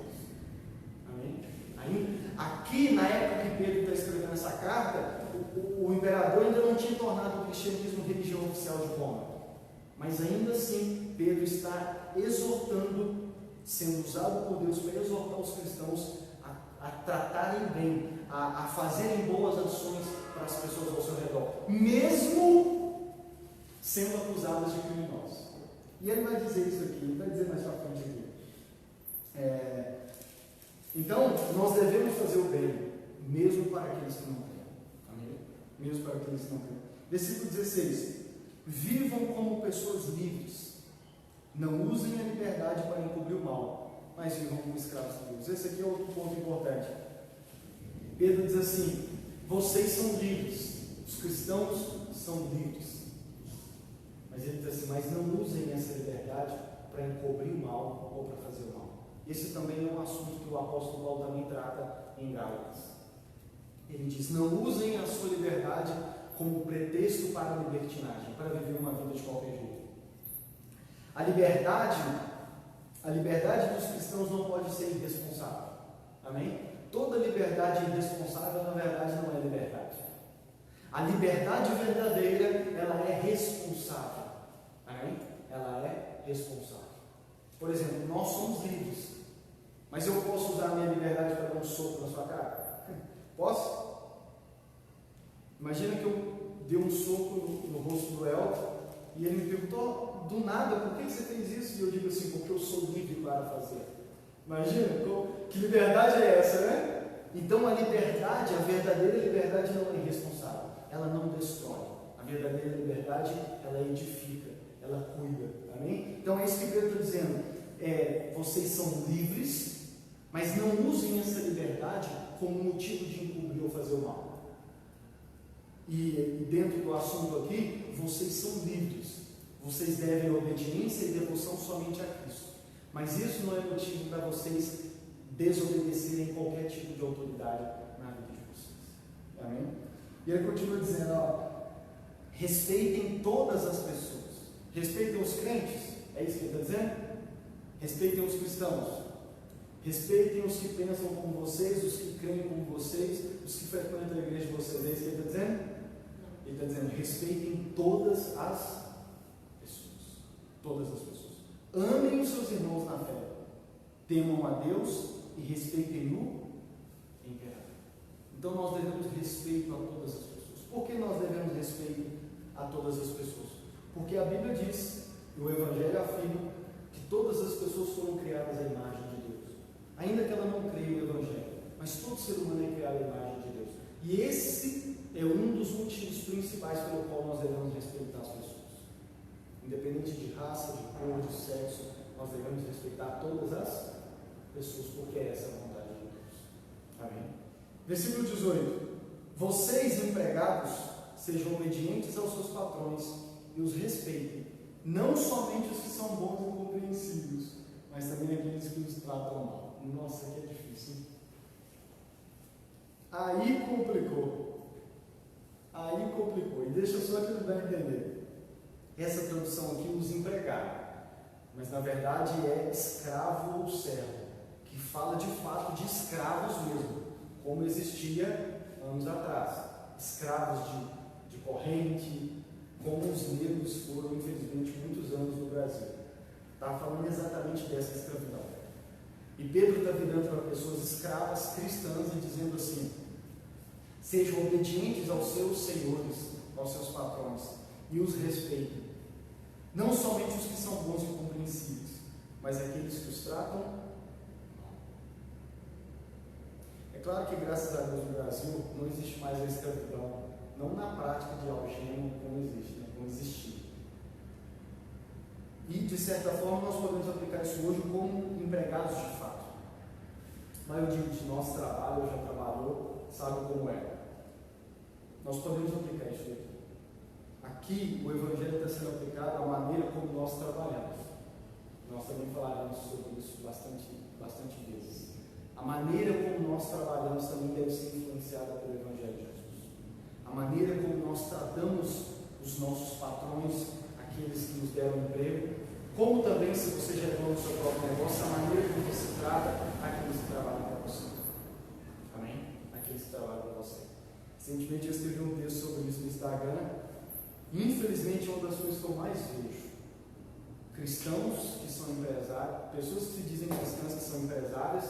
Amém? Aqui, na época que Pedro está escrevendo essa carta, o imperador ainda não tinha tornado o cristianismo religião oficial de Roma. Mas ainda assim, Pedro está exortando, sendo usado por Deus para exortar os cristãos a tratarem bem, a fazerem boas ações para as pessoas ao seu redor, mesmo sendo acusadas de criminosos. E ele vai dizer isso aqui, ele vai dizer mais para frente aqui. Então, nós devemos fazer o bem, mesmo para aqueles que não creem. Amém? Mesmo para aqueles que não creem. Versículo 16. Vivam como pessoas livres. Não usem a liberdade para encobrir o mal, mas vivam como escravos de Deus. Esse aqui é outro ponto importante. Pedro diz assim: vocês são livres, os cristãos são livres. Mas ele diz assim: mas não usem essa liberdade para encobrir o mal ou para fazer o mal. Esse também é um assunto que o apóstolo Paulo também trata em Gálatas. Ele diz: não usem a sua liberdade como pretexto para a libertinagem, para viver uma vida de qualquer jeito. A liberdade dos cristãos não pode ser irresponsável. Amém? Toda liberdade irresponsável, na verdade, não é liberdade. A liberdade verdadeira, ela é responsável. Amém? Ela é responsável. Por exemplo, nós somos livres, mas eu posso usar a minha liberdade para dar um soco na sua cara? Posso? Imagina que eu dei um soco no rosto do Elton e ele me perguntou do nada: por que você fez isso? E eu digo assim: porque eu sou livre para fazer. Imagina, que liberdade é essa, né? Então a liberdade, a verdadeira liberdade não é irresponsável, ela não destrói. A verdadeira liberdade, ela edifica, ela cuida. Amém? Então é isso que Pedro está dizendo. Vocês são livres, mas não usem essa liberdade como motivo de encobrir ou fazer o mal. E dentro do assunto aqui, vocês são livres. Vocês devem obediência e devoção somente a Cristo. Mas isso não é motivo para vocês desobedecerem qualquer tipo de autoridade na vida de vocês. Amém? E ele continua dizendo: respeitem todas as pessoas. Respeitem os crentes. É isso que ele está dizendo? Respeitem os cristãos. Respeitem os que pensam como vocês, os que creem como vocês, os que frequentam a igreja de vocês. É isso que ele está dizendo? Ele está dizendo: respeitem todas as pessoas. Todas as pessoas. Amem os seus irmãos na fé. Temam a Deus e respeitem o imperador. Então nós devemos respeito a todas as pessoas. Por que nós devemos respeito a todas as pessoas? Porque a Bíblia diz, e o Evangelho afirma, que todas as pessoas foram criadas à imagem de Deus. Ainda que ela não creia no Evangelho, mas todo ser humano é criado à imagem de Deus. E esse é um dos motivos principais pelo qual nós devemos respeitar as pessoas. Independente de raça, de cor, de sexo, nós devemos respeitar todas as pessoas, porque essa é a vontade de Deus. Amém? Versículo 18: vocês, empregados, sejam obedientes aos seus patrões e os respeitem, não somente os que são bons e compreensíveis, mas também aqueles que os tratam mal. Nossa, que é difícil, hein? Aí complicou. E deixa eu só te ajudar a entender. Essa tradução aqui, os empregados, mas na verdade é escravo ou servo, que fala de fato de escravos mesmo, como existia anos atrás. Escravos de corrente, como os negros foram, infelizmente, muitos anos no Brasil. Está falando exatamente dessa escravidão. E Pedro está virando para pessoas escravas cristãs e dizendo assim: sejam obedientes aos seus senhores, aos seus patrões, e os respeitem. Não somente os que são bons e compreensíveis, mas aqueles que os tratam mal. É claro que, graças a Deus, no Brasil não existe mais a escravidão, não na prática de algema como existe, como existia. E, de certa forma, nós podemos aplicar isso hoje como empregados de fato. A maioria de nós trabalha ou já trabalhou, sabe como é. Nós podemos aplicar isso aqui. Aqui, o Evangelho está sendo aplicado à maneira como nós trabalhamos. Nós também falaremos sobre isso bastante vezes. A maneira como nós trabalhamos também deve ser influenciada pelo Evangelho de Jesus. A maneira como nós tratamos os nossos patrões, aqueles que nos deram emprego, como também, se você já é dono do seu próprio negócio, a maneira como você trata aqueles que trabalham para você. Amém? Aqueles que trabalham para você. Recentemente eu escrevi um texto sobre isso no Instagram. Infelizmente, é uma das coisas que eu mais vejo. Cristãos que são empresários, pessoas que se dizem cristãs que são empresárias,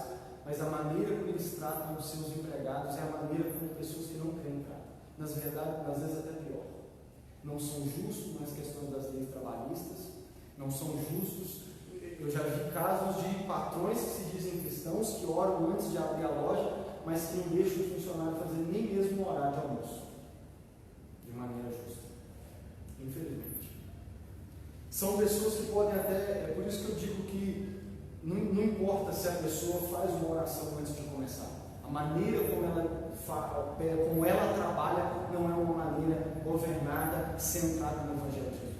mas a maneira como eles tratam os seus empregados é a maneira como pessoas que não creem tratam. Nas verdades, às vezes até pior. Não são justos nas questões das leis trabalhistas, não são justos. Eu já vi casos de patrões que se dizem cristãos, que oram antes de abrir a loja, mas que não deixam o funcionário fazer nem mesmo o horário de almoço, de maneira justa. Infelizmente. São pessoas que podem até, é por isso que eu digo que não importa se a pessoa faz uma oração antes de começar. A maneira como ela trabalha não é uma maneira governada, centrada no Evangelho de Jesus.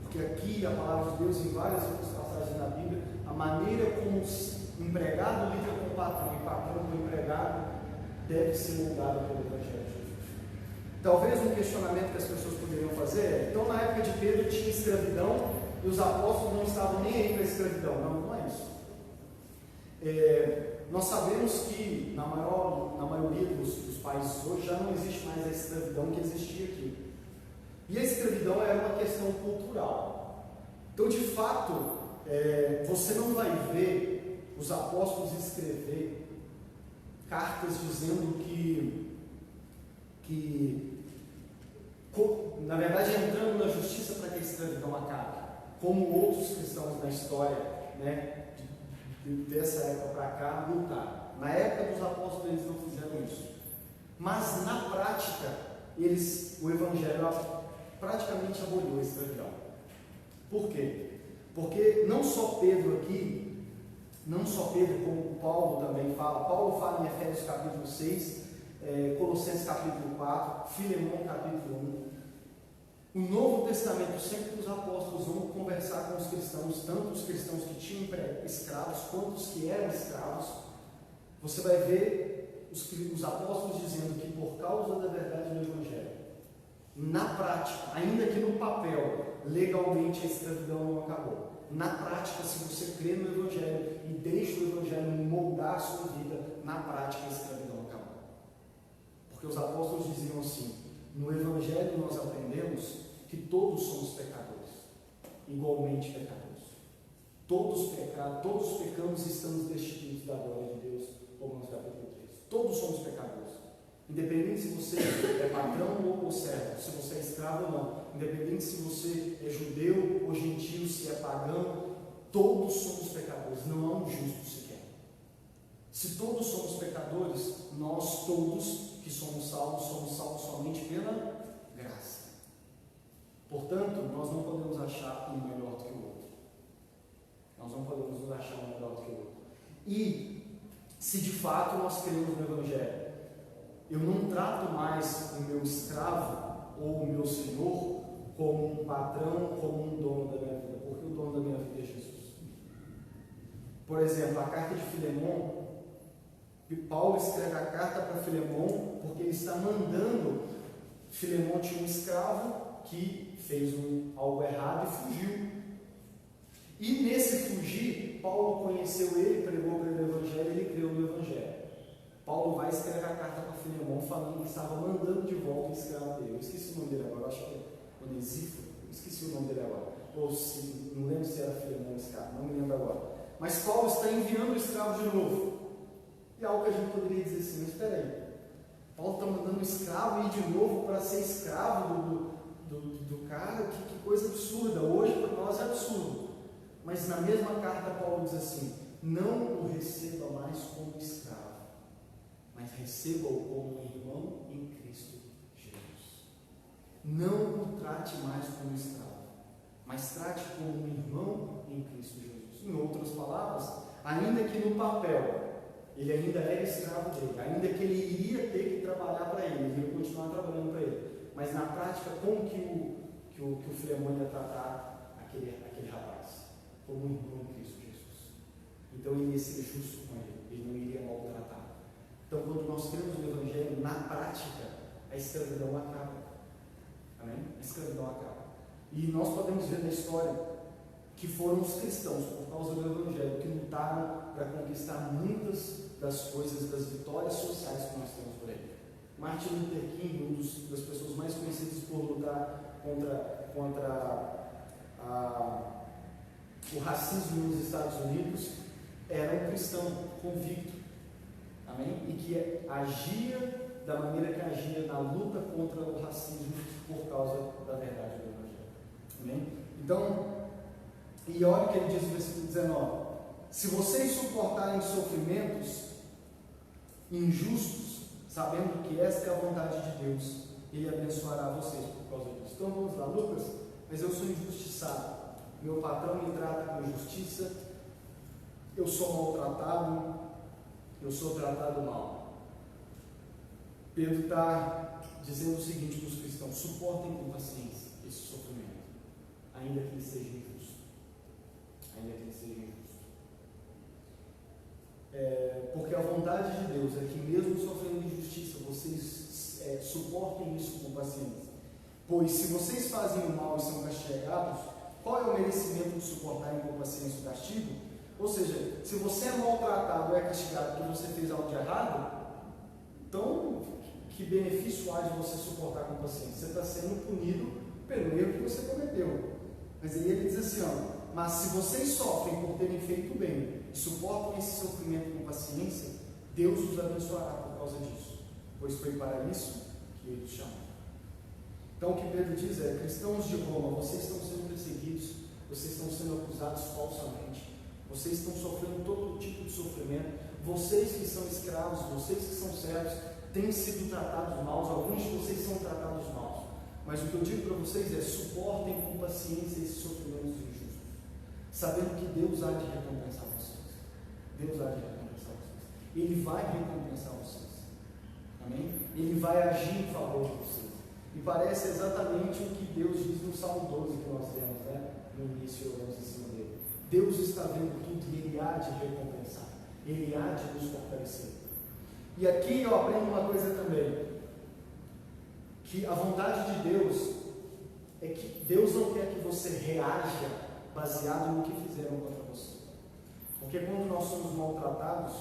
Porque aqui a palavra de Deus, em várias outras passagens da Bíblia, a maneira como o empregado lida com o patrão e o patrão com o empregado deve ser moldada pelo Evangelho de Jesus. Talvez um questionamento que as pessoas poderiam fazer é: então na época de Pedro tinha escravidão e os apóstolos não estavam nem aí para a escravidão. Não é isso. Nós sabemos que na maioria dos países hoje já não existe mais a escravidão que existia aqui. E a escravidão era uma questão cultural. Então, de fato, você não vai ver os apóstolos escrever cartas dizendo na verdade, entrando na justiça para que a escravidão acabe, como outros cristãos na história, né, dessa época para cá, lutaram. Na época dos apóstolos eles não fizeram isso, mas na prática o Evangelho praticamente aboliu a escravidão. Por quê? Porque não só Pedro aqui, como Paulo também fala. Paulo fala em Efésios capítulo 6, Colossenses capítulo 4, Filemão capítulo 1. O Novo Testamento, sempre que os apóstolos vão conversar com os cristãos, tanto os cristãos que tinham escravos quanto os que eram escravos, você vai ver os apóstolos dizendo que por causa da verdade do Evangelho, na prática, ainda que no papel, legalmente a escravidão não acabou. Na prática, se você crê no Evangelho e deixa o Evangelho moldar a sua vida, na prática a escravidão acabou. Porque os apóstolos diziam assim: no Evangelho nós aprendemos que todos somos pecadores, igualmente pecadores. Todos pecamos e estamos destituídos da glória de Deus, Romanos capítulo 3. Todos somos pecadores. Independente se você é patrão ou servo, se você é escravo ou não, independente se você é judeu ou gentil, se é pagão, todos somos pecadores, não há um justo sequer. Se todos somos pecadores, nós todos que somos salvos somente pela graça. Portanto, nós não podemos achar um melhor do que o outro. Nós não podemos nos achar um melhor do que o outro. E, se de fato nós cremos no Evangelho, eu não trato mais o meu escravo ou o meu senhor como um patrão, como um dono da minha vida, porque o dono da minha vida é Jesus. Por exemplo, a carta de Filemão, Paulo escreve a carta para Filemão porque ele está mandando. Filemão tinha um escravo que fez algo errado e fugiu. E nesse fugir, Paulo conheceu ele, pregou para ele o Evangelho e ele creu no Evangelho. Paulo vai escrever a carta para Filemão falando que estava mandando de volta o escravo dele. Eu esqueci o nome dele agora, acho que é Onesíforo. Esqueci o nome dele agora. Ou se, não lembro se era Filemão o escravo, não me lembro agora. Mas Paulo está enviando o escravo de novo. E algo que a gente poderia dizer assim: mas espera aí, Paulo está mandando o escravo ir de novo para ser escravo do cara? Que coisa absurda. Hoje para nós é absurdo. Mas na mesma carta Paulo diz assim: não o receba mais como escravo, mas receba-o como irmão em Cristo Jesus. Não o trate mais como escravo, mas trate como um irmão em Cristo Jesus. Em outras palavras, ainda que no papel ele ainda era escravo dele, ainda que ele iria ter que trabalhar para ele ia continuar trabalhando para ele, mas na prática, como que o Filemão ia tratar aquele rapaz? Como um irmão em Cristo Jesus. Então ele ia ser justo com ele não iria maltratar. Então, quando nós cremos no Evangelho, na prática, a escravidão acaba. Amém? A escravidão acaba. E nós podemos ver na história que foram os cristãos, por causa do Evangelho, que lutaram para conquistar muitas das coisas, das vitórias sociais que nós temos por aí. Martin Luther King, das pessoas mais conhecidas por lutar contra o racismo nos Estados Unidos, era um cristão convicto. Amém? E que agia da maneira que agia na luta contra o racismo por causa da verdade do Evangelho. Amém? Então, e olha o que ele diz no versículo 19: se vocês suportarem sofrimentos injustos, sabendo que esta é a vontade de Deus, Ele abençoará vocês por causa disso. Então vamos lá, Lucas, mas eu sou injustiçado, meu patrão me trata com justiça, eu sou maltratado, eu sou tratado mal. Pedro está dizendo o seguinte para os cristãos: suportem com paciência esse sofrimento, ainda que ele seja injusto. Ainda que ele seja injusto. Porque a vontade de Deus é que, mesmo sofrendo injustiça, vocês suportem isso com paciência. Pois se vocês fazem o mal e são castigados, qual é o merecimento de suportarem com paciência o castigo? Ou seja, se você é maltratado ou é castigado porque você fez algo de errado, então que benefício há de você suportar com paciência? Você está sendo punido pelo erro que você cometeu. Mas aí ele diz assim, mas se vocês sofrem por terem feito bem e suportam esse sofrimento com paciência, Deus os abençoará por causa disso, pois foi para isso que ele os chamou. Então o que Pedro diz é: cristãos de Roma, vocês estão sendo perseguidos, vocês estão sendo acusados falsamente, vocês estão sofrendo todo tipo de sofrimento, vocês que são escravos, vocês que são servos, têm sido tratados mal, alguns de vocês são tratados mal. Mas o que eu digo para vocês é: suportem com paciência esses sofrimentos injustos, sabendo que Deus há de recompensar vocês. Deus há de recompensar vocês. Ele vai recompensar vocês. Amém? Ele vai agir em favor de vocês. E parece exatamente o que Deus diz no Salmo 12 que nós temos, no início, oramos em cima dele. Deus está vendo tudo e Ele há de recompensar. Ele há de nos fortalecer. E aqui eu aprendo uma coisa também, que a vontade de Deus é que Deus não quer que você reaja baseado no que fizeram contra você. Porque quando nós somos maltratados,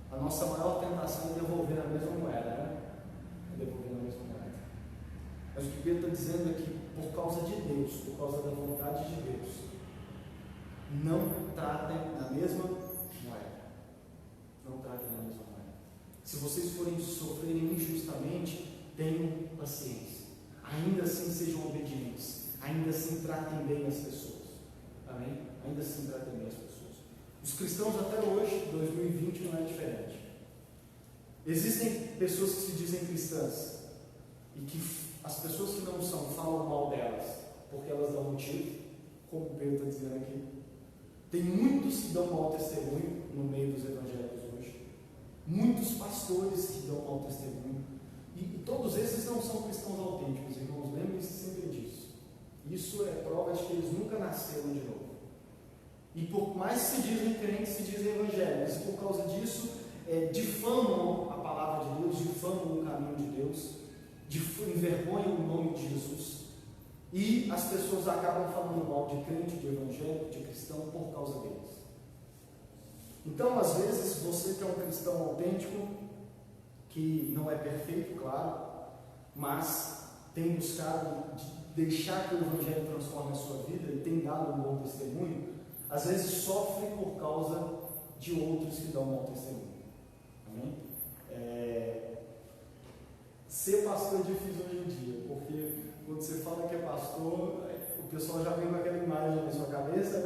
a nossa maior tentação é devolver a mesma moeda, devolver a mesma moeda. Mas o que Pedro está dizendo é que, por causa de Deus, por causa da vontade de Deus, não tratem na mesma moeda. Não tratem na mesma moeda. Se vocês forem sofrerem injustamente, tenham paciência. Ainda assim sejam obedientes. Ainda assim tratem bem as pessoas. Amém? Ainda assim tratem bem as pessoas. Os cristãos até hoje, 2020, não é diferente. Existem pessoas que se dizem cristãs e que as pessoas que não são falam mal delas porque elas dão motivo, como o Pedro está dizendo aqui. Tem muitos que dão mau testemunho no meio dos evangélicos hoje. Muitos pastores que dão mau testemunho. E todos esses não são cristãos autênticos, irmãos. Lembrem-se sempre disso. Isso é prova de que eles nunca nasceram de novo. E por mais que se dizem crentes, se dizem evangélicos, e por causa disso, difamam a palavra de Deus, difamam o caminho de Deus, envergonham o nome de Jesus, e as pessoas acabam falando mal de crente, de evangélico, de cristão, por causa deles. Então, às vezes, você que é um cristão autêntico, que não é perfeito, claro, mas tem buscado deixar que o evangelho transforme a sua vida e tem dado um bom testemunho, às vezes sofre por causa de outros que dão um bom testemunho. Amém? Ser pastor é difícil hoje em dia, porque quando você fala que é pastor, o pessoal já vem com aquela imagem na sua cabeça,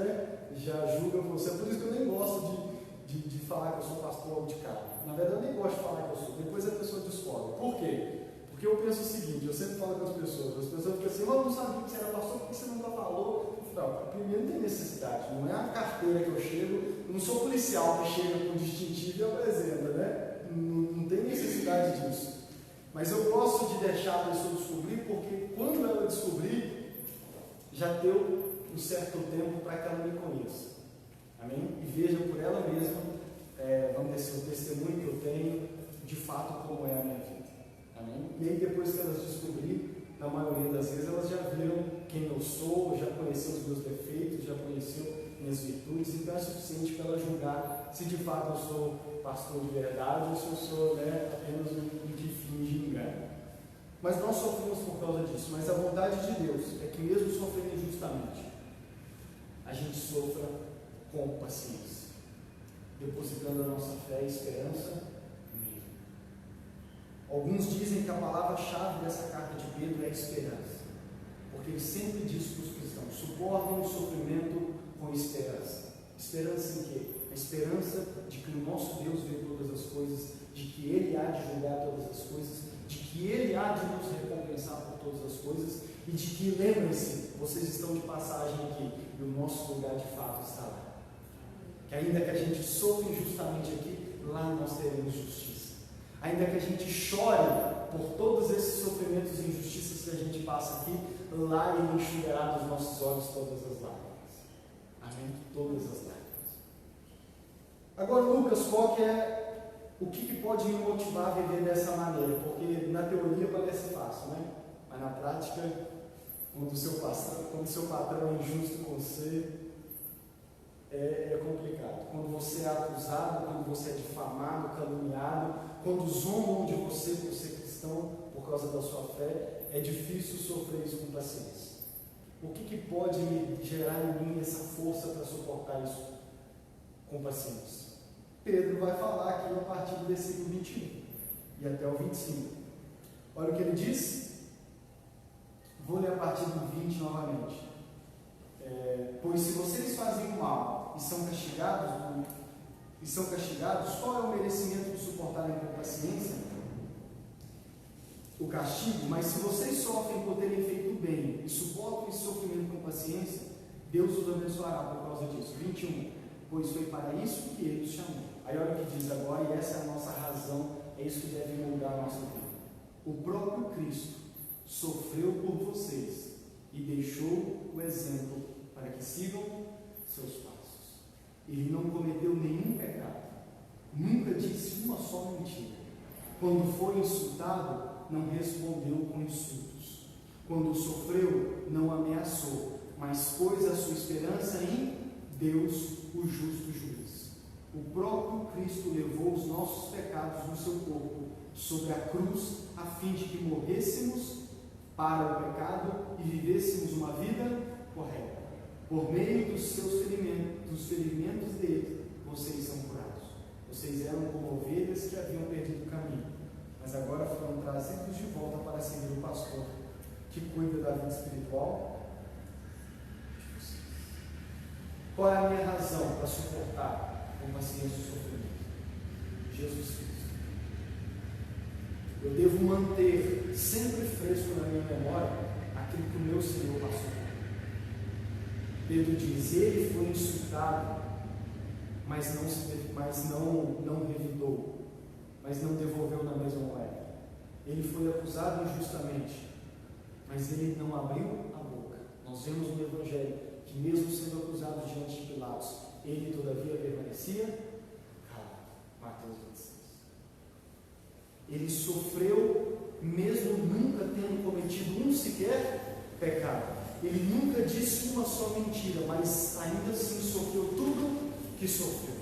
já julga você. Por isso que eu nem gosto de falar que eu sou pastor de cara. Na verdade, eu nem gosto de falar que eu sou. Depois a pessoa descobre. Por quê? Porque eu penso o seguinte, eu sempre falo com as pessoas ficam assim: eu não sabia que você era pastor, por que você nunca falou? Não, primeiro não tem necessidade, não é a carteira que eu chego, eu não sou policial que chega com distintivo e apresenta, não tem necessidade disso. Mas eu gosto de deixar a pessoa descobrir, porque quando ela descobrir, já deu um certo tempo para que ela me conheça. Amém? E veja por ela mesma, vamos dizer, o testemunho que eu tenho, de fato, como é a minha vida. Amém? E aí, depois que elas descobrirem, na maioria das vezes, elas já viram quem eu sou, já conheceu os meus defeitos, já conheceu minhas virtudes, então é suficiente para ela julgar se de fato eu sou pastor de verdade ou se eu sou apenas um que finge engano. Mas nós sofremos por causa disso, mas a vontade de Deus é que, mesmo sofrendo injustamente, a gente sofra com paciência, depositando a nossa fé e esperança nele. Alguns dizem que a palavra-chave dessa carta de Pedro é esperança, porque ele sempre diz para os cristãos: suportem o sofrimento com esperança. Esperança em quê? A esperança de que o nosso Deus vê todas as coisas, de que Ele há de julgar todas as coisas, de que Ele há de nos recompensar por todas as coisas, e de que, lembrem-se, vocês estão de passagem aqui, e o nosso lugar de fato está lá. que ainda que a gente sofra injustamente aqui, lá nós teremos justiça. Ainda que a gente chore por todos esses sofrimentos e injustiças que a gente passa aqui, lá Ele enxugará dos nossos olhos todas as lágrimas. Amém? Todas as lágrimas. Agora, Lucas, o que pode me motivar a viver dessa maneira? Porque na teoria parece fácil, né? Mas na prática, quando o seu patrão é injusto com você, é complicado. Quando você é acusado, quando você é difamado, caluniado, quando zombam de você por ser cristão, por causa da sua fé, é difícil sofrer isso com paciência. O que pode me gerar em mim essa força para suportar isso com paciência? Pedro vai falar aqui a partir do versículo 21 e até o 25. Olha o que ele diz. Vou ler a partir do 20 novamente. Pois se vocês fazem o mal e são castigados, qual é o merecimento de suportarem com paciência o castigo? Mas se vocês sofrem por terem feito o bem e suportam esse sofrimento com paciência, Deus os abençoará por causa disso. 21. Pois foi para isso que Ele os chamou. Aí olha o que diz agora, e essa é a nossa razão, é isso que deve mudar a nossa vida. O próprio Cristo sofreu por vocês e deixou o exemplo para que sigam seus passos. Ele não cometeu nenhum pecado, nunca disse uma só mentira. Quando foi insultado, não respondeu com insultos. Quando sofreu, não ameaçou, mas pôs a sua esperança em Deus, o justo juiz. O próprio Cristo levou os nossos pecados no seu corpo sobre a cruz, a fim de que morrêssemos para o pecado e vivêssemos uma vida correta. Por meio dos ferimentos dele, vocês são curados. Vocês eram como ovelhas que haviam perdido o caminho, mas agora foram trazidos de volta para seguir o pastor que cuida da vida espiritual. Qual é a minha razão para suportar com paciência o sofrimento? Jesus Cristo. Eu devo manter sempre fresco na minha memória aquilo que o meu Senhor passou. Pedro diz: ele foi insultado, mas não revidou, mas não devolveu na mesma moeda. Ele foi acusado injustamente, mas ele não abriu a boca. Nós vemos no Evangelho que, mesmo sendo acusado diante de Pilatos, ele todavia permanecia calado. Mateus 26. Ele sofreu, mesmo nunca tendo cometido um sequer pecado. Ele nunca disse uma só mentira, mas ainda assim sofreu tudo que sofreu.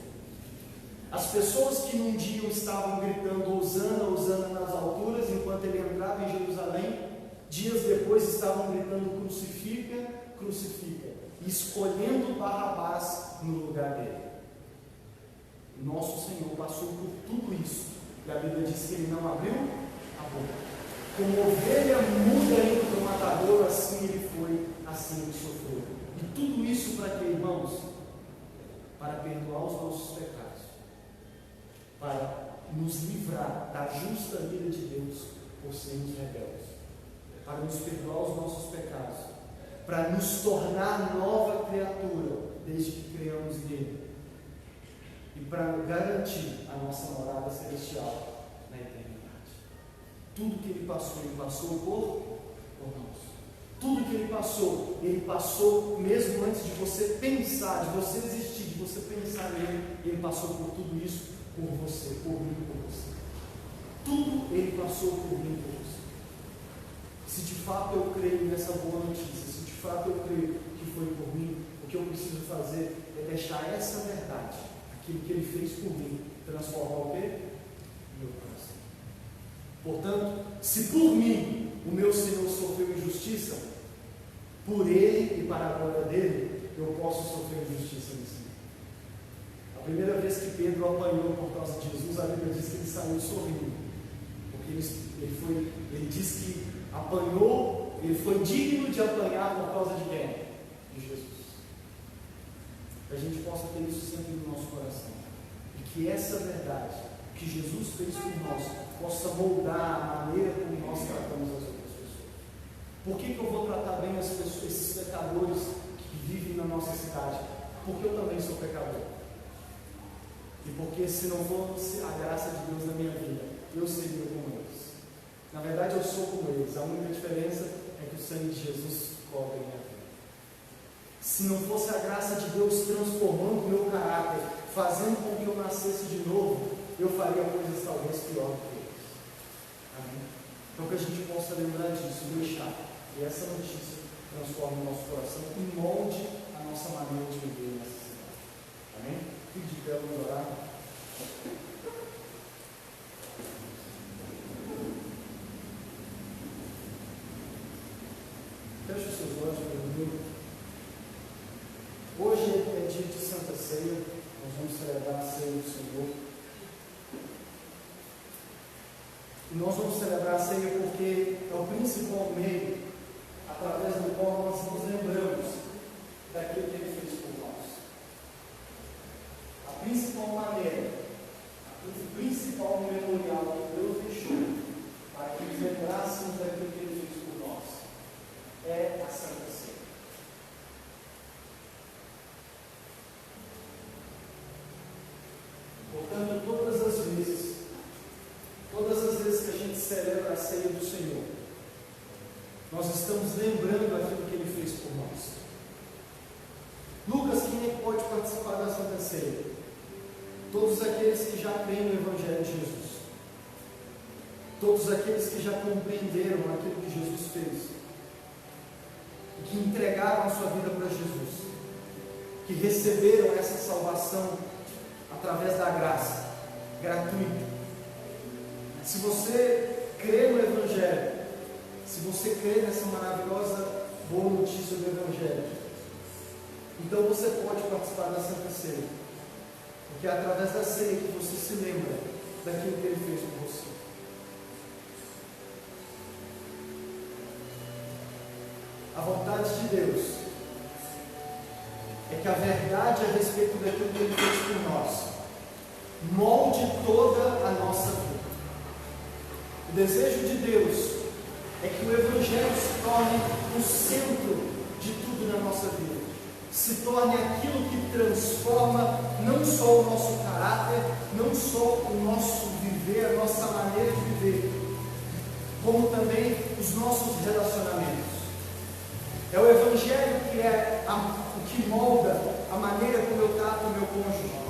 As pessoas que num dia estavam gritando Hosana, Hosana nas alturas, enquanto ele entrava em Jerusalém, dias depois estavam gritando crucifica, crucifica, e escolhendo Barrabás no lugar dele. Nosso Senhor passou por tudo isso, e a Bíblia diz que ele não abriu a boca. Como ovelha muda entre o matador, assim ele foi, assim ele sofreu. E tudo isso para quê, irmãos? Para perdoar os nossos pecados, para nos livrar da justa ira de Deus por sermos rebeldes, para nos perdoar os nossos pecados, para nos tornar nova criatura desde que criamos nele, e para garantir a nossa morada celestial na eternidade. Tudo que ele passou por nós. Tudo que ele passou mesmo antes de você pensar, de você existir, de você pensar nele, ele passou por tudo isso por você, por mim, por você. Tudo ele passou por mim, por você. Se de fato eu creio nessa boa notícia, se de fato eu creio que foi por mim, o que eu preciso fazer é deixar essa verdade, aquilo que ele fez por mim, transformar o quê? Meu coração. Portanto, se por mim o meu Senhor sofreu injustiça, por ele e para a glória dele, eu posso sofrer injustiça nesse mundo. A primeira vez que Pedro apanhou por causa de Jesus, a Bíblia diz que ele saiu sorrindo, porque ele diz que apanhou, ele foi digno de apanhar por causa de quem? De Jesus. Que a gente possa ter isso sempre no nosso coração, e que essa verdade que Jesus fez por nós possa moldar a maneira como nós tratamos as outras pessoas. Por que eu vou tratar bem as pessoas, esses pecadores que vivem na nossa cidade? Porque eu também sou pecador. E porque se não fosse a graça de Deus na minha vida, eu seria como eles. Na verdade, eu sou como eles. A única diferença é que o sangue de Jesus cobre minha vida. Se não fosse a graça de Deus transformando o meu caráter, fazendo com que eu nascesse de novo, eu faria coisas talvez pior do que eles. Amém? Então que a gente possa lembrar disso, deixar que essa notícia transforme o nosso coração e molde a nossa maneira de viver nessa cidade. Amém? Fique de pé, vamos orar. Feche os seus olhos comigo. Hoje é dia de Santa Ceia. Nós vamos celebrar a ceia do Senhor. E nós vamos celebrar a ceia porque é o principal meio através do qual nós nos lembramos daquilo que Ele fez por nós. A principal maneira, o principal memorial que Deus deixou para que nos lembrássemos daquilo que Ele fez por nós é a Santa Ceia. Portanto, todas as vezes que a gente celebra a ceia do Senhor, nós estamos lembrando aquilo que Ele fez por nós. Lucas, quem é que pode participar da Santa Ceia? Todos aqueles que já creem no Evangelho de Jesus. Todos aqueles que já compreenderam aquilo que Jesus fez. E que entregaram a sua vida para Jesus. Que receberam essa salvação através da graça, gratuita. Se você crê no Evangelho, se você crê nessa maravilhosa boa notícia do Evangelho, então você pode participar da Santa Ceia, porque é através da ceia que você se lembra daquilo que Ele fez por você. A vontade de Deus é que a verdade a respeito daquilo que Ele fez por nós molde toda a nossa vida. O desejo de Deus é que o Evangelho se torne o centro de tudo na nossa vida. Se torne aquilo que transforma não só o nosso caráter, não só o nosso viver, a nossa maneira de viver, como também os nossos relacionamentos. É o Evangelho que é o que molda a maneira como eu trato o meu cônjuge.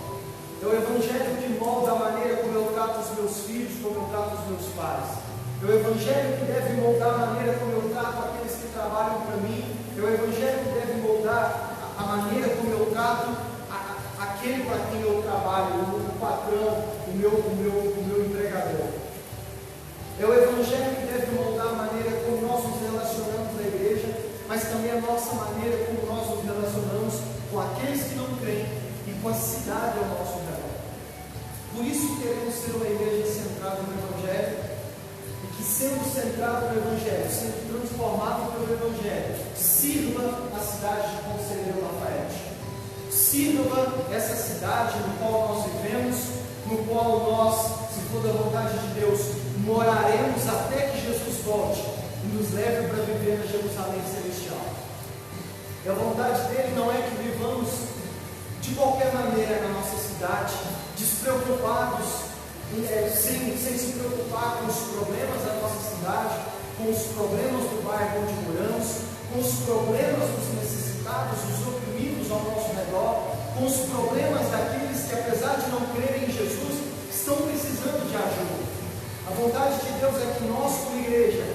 É o Evangelho que molda a maneira como eu trato os meus filhos, como eu trato os meus pais. É o Evangelho que deve moldar a maneira como eu trato aqueles que trabalham para mim. É o Evangelho que deve moldar a maneira como eu trato aquele para quem eu trabalho, o patrão, o meu empregador. É o Evangelho que deve moldar a maneira como nós nos relacionamos na igreja, mas também a nossa maneira como nós nos relacionamos com aqueles que não creem e com a cidade ao nosso redor. Por isso queremos ser uma igreja centrada no Evangelho, e que sendo centrado no Evangelho, sendo transformado pelo Evangelho, sirva a cidade de Conselheiro Lafayette. Sirva essa cidade no qual nós vivemos, no qual nós, se for da vontade de Deus, moraremos até que Jesus volte e nos leve para viver na Jerusalém Celestial. E a vontade dele não é que vivamos de qualquer maneira na nossa cidade, despreocupados, sem se preocupar com os problemas da nossa cidade, com os problemas do bairro onde moramos, com os problemas dos necessitados, dos oprimidos ao nosso redor, com os problemas daqueles que, apesar de não crerem em Jesus, estão precisando de ajuda. A vontade de Deus é que nós, como igreja,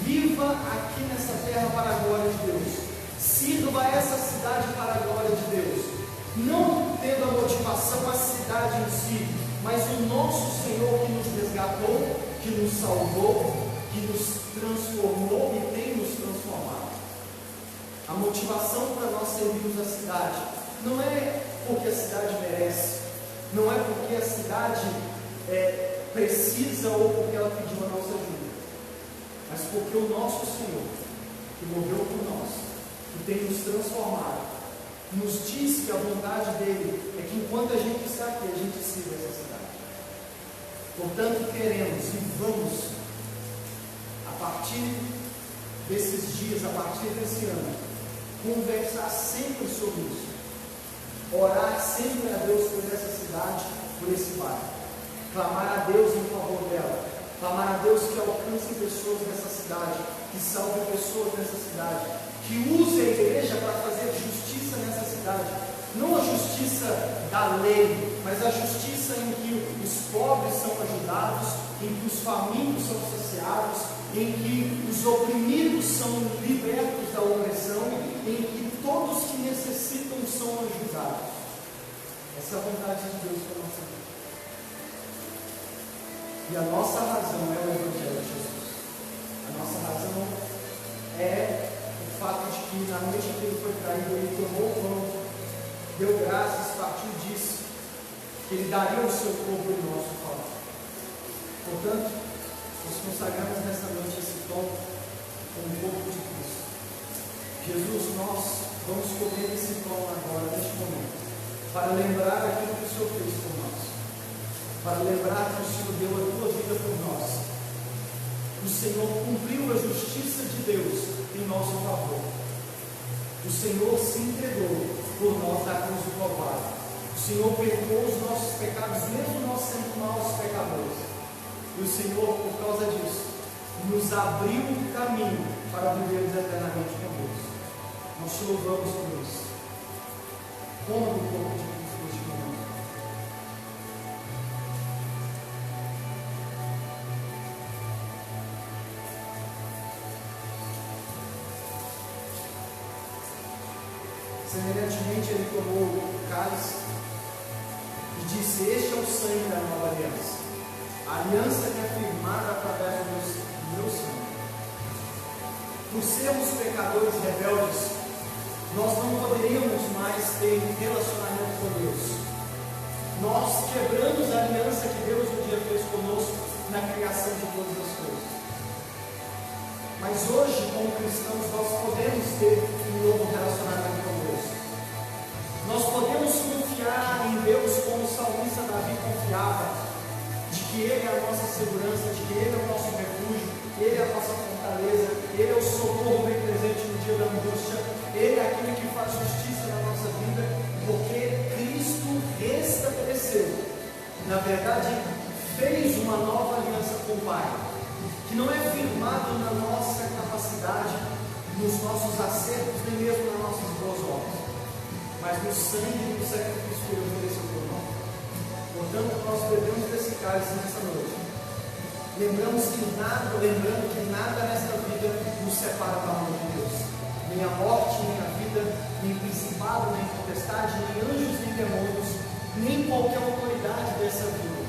viva aqui nessa terra para a glória de Deus. Sirva essa cidade para a glória de Deus. Não tendo a motivação a cidade em si, mas o nosso Senhor que nos resgatou, que nos salvou, que nos transformou e tem nos transformado. A motivação para nós servirmos a cidade não é porque a cidade merece, não é porque a cidade precisa ou porque ela pediu a nossa ajuda, mas porque o nosso Senhor, que morreu por nós, que tem nos transformado, nos diz que a vontade dele é que enquanto a gente está aqui, a gente sirva essa cidade. Portanto, queremos e vamos, a partir desses dias, a partir desse ano, conversar sempre sobre isso, orar sempre a Deus por essa cidade por esse bairro, clamar a Deus em favor dela, clamar a Deus que alcance pessoas nessa cidade, que salve pessoas nessa cidade, que use a igreja para fazer justiça nessa cidade, não a justiça da lei, mas a justiça em que os pobres são ajudados, em que os famintos são saciados, em que os oprimidos são libertos da opressão, em que todos que necessitam são ajudados. Essa é a vontade de Deus para a nossa vida. E a nossa razão é o Evangelho de Jesus. A nossa razão é o fato de que na noite que ele foi traído, ele tomou o pão, deu graças, partiu e disse que ele daria o seu corpo em nosso favor. Portanto, nós consagramos nesta noite esse pão com o corpo de Cristo. Jesus, nós vamos comer esse pão agora, neste momento, para lembrar aquilo que o Senhor fez por nós, para lembrar que o Senhor deu a tua vida por nós. O Senhor cumpriu a justiça de Deus em nosso favor. O Senhor se entregou por nós na cruz do Calvário. O Senhor perdoou os nossos pecados, mesmo nós sendo maus pecadores. E o Senhor, por causa disso, nos abriu o caminho para vivermos eternamente com Deus. Nós te louvamos por isso. Coma do corpo de Cristo neste momento. Semelhantemente, ele tomou o cálice e disse: este é o sangue da nova aliança, a aliança que é firmada através do meu sangue. Por sermos pecadores rebeldes, nós não poderíamos mais ter relacionamento com Deus. Nós quebramos a aliança que Deus um dia fez conosco na criação de todas as coisas. Mas hoje, como cristãos, nós podemos ter um novo relacionamento com Deus. Nós podemos confiar em Deus como o salmista Davi confiava, de que Ele é a nossa segurança, de que Ele é o nosso refúgio, Ele é a nossa fortaleza, Ele é o socorro bem presente no dia da angústia, Ele é aquele que faz justiça na nossa vida, porque Cristo restabeleceu, na verdade, fez uma nova aliança com o Pai, que não é firmado na nossa capacidade, nos nossos acertos, nem mesmo nas nossas boas obras, mas no sangue do sacrifício que Ele ofereceu por nós. Portanto, nós bebemos desse cálice nessa noite, lembrando que nada nesta vida nos separa do amor de Deus, nem a morte, nem a vida, nem principado, nem potestade, nem anjos, nem demônios, nem qualquer autoridade dessa vida,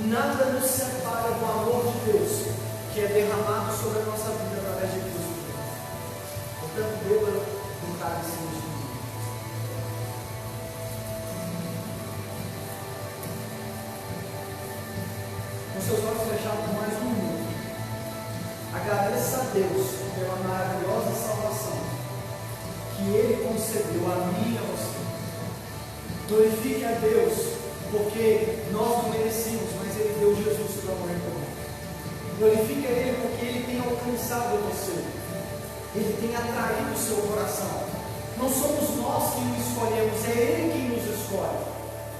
nada nos separa do amor de Deus, que é derramado sobre a nossa vida através de Cristo Jesus. Portanto, beba do cálice neste dia. Com seus olhos fechados por mais um minuto, agradeça a Deus pela maravilhosa salvação que Ele concedeu a mim e a você. Glorifique a Deus, porque nós não merecíamos, mas Ele deu Jesus para morrer por nós. Glorifique a Ele, porque Ele tem alcançado você, Ele tem atraído o seu coração. Não somos nós que o escolhemos, é Ele quem nos escolhe.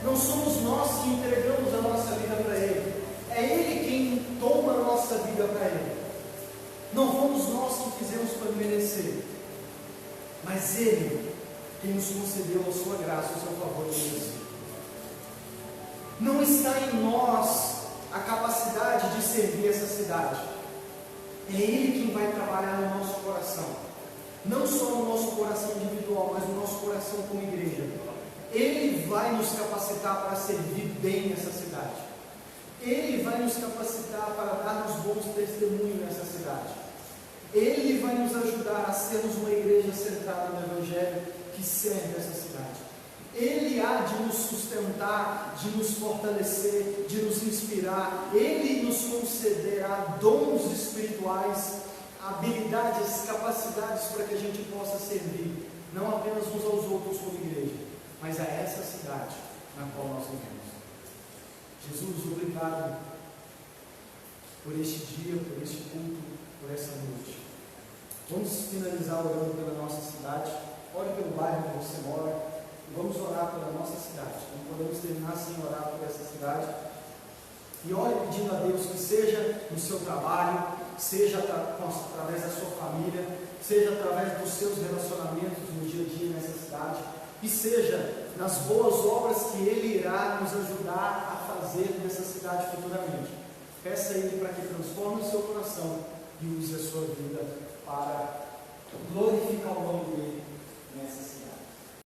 Não somos nós que entregamos a nossa vida para Ele, é Ele quem toma a nossa vida para Ele. Não fomos nós que fizemos para merecer, mas Ele quem nos concedeu a sua graça, o seu favor de merecer. Não está em nós a capacidade de servir essa cidade. É Ele quem vai trabalhar no nosso coração, não só no nosso coração individual, mas no nosso coração como igreja. Ele vai nos capacitar para servir bem essa cidade. Ele vai nos capacitar para darmos bons testemunhos nessa cidade. Ele vai nos ajudar a sermos uma igreja centrada no Evangelho que serve essa cidade. Ele há de nos sustentar, de nos fortalecer, de nos inspirar. Ele nos concederá dons espirituais, habilidades, capacidades para que a gente possa servir, não apenas uns aos outros como igreja, mas a essa cidade na qual nós vivemos. Jesus, obrigado por este dia, por este culto, por essa noite. Vamos finalizar orando pela nossa cidade. Ore pelo bairro onde você mora. Vamos orar pela nossa cidade. Não podemos terminar sem orar por essa cidade. E ore pedindo a Deus que seja no seu trabalho, seja através da sua família, seja através dos seus relacionamentos no dia a dia nessa cidade, e seja nas boas obras que Ele irá nos ajudar a fazer nessa cidade futuramente. Peça a Ele para que transforme o seu coração e use a sua vida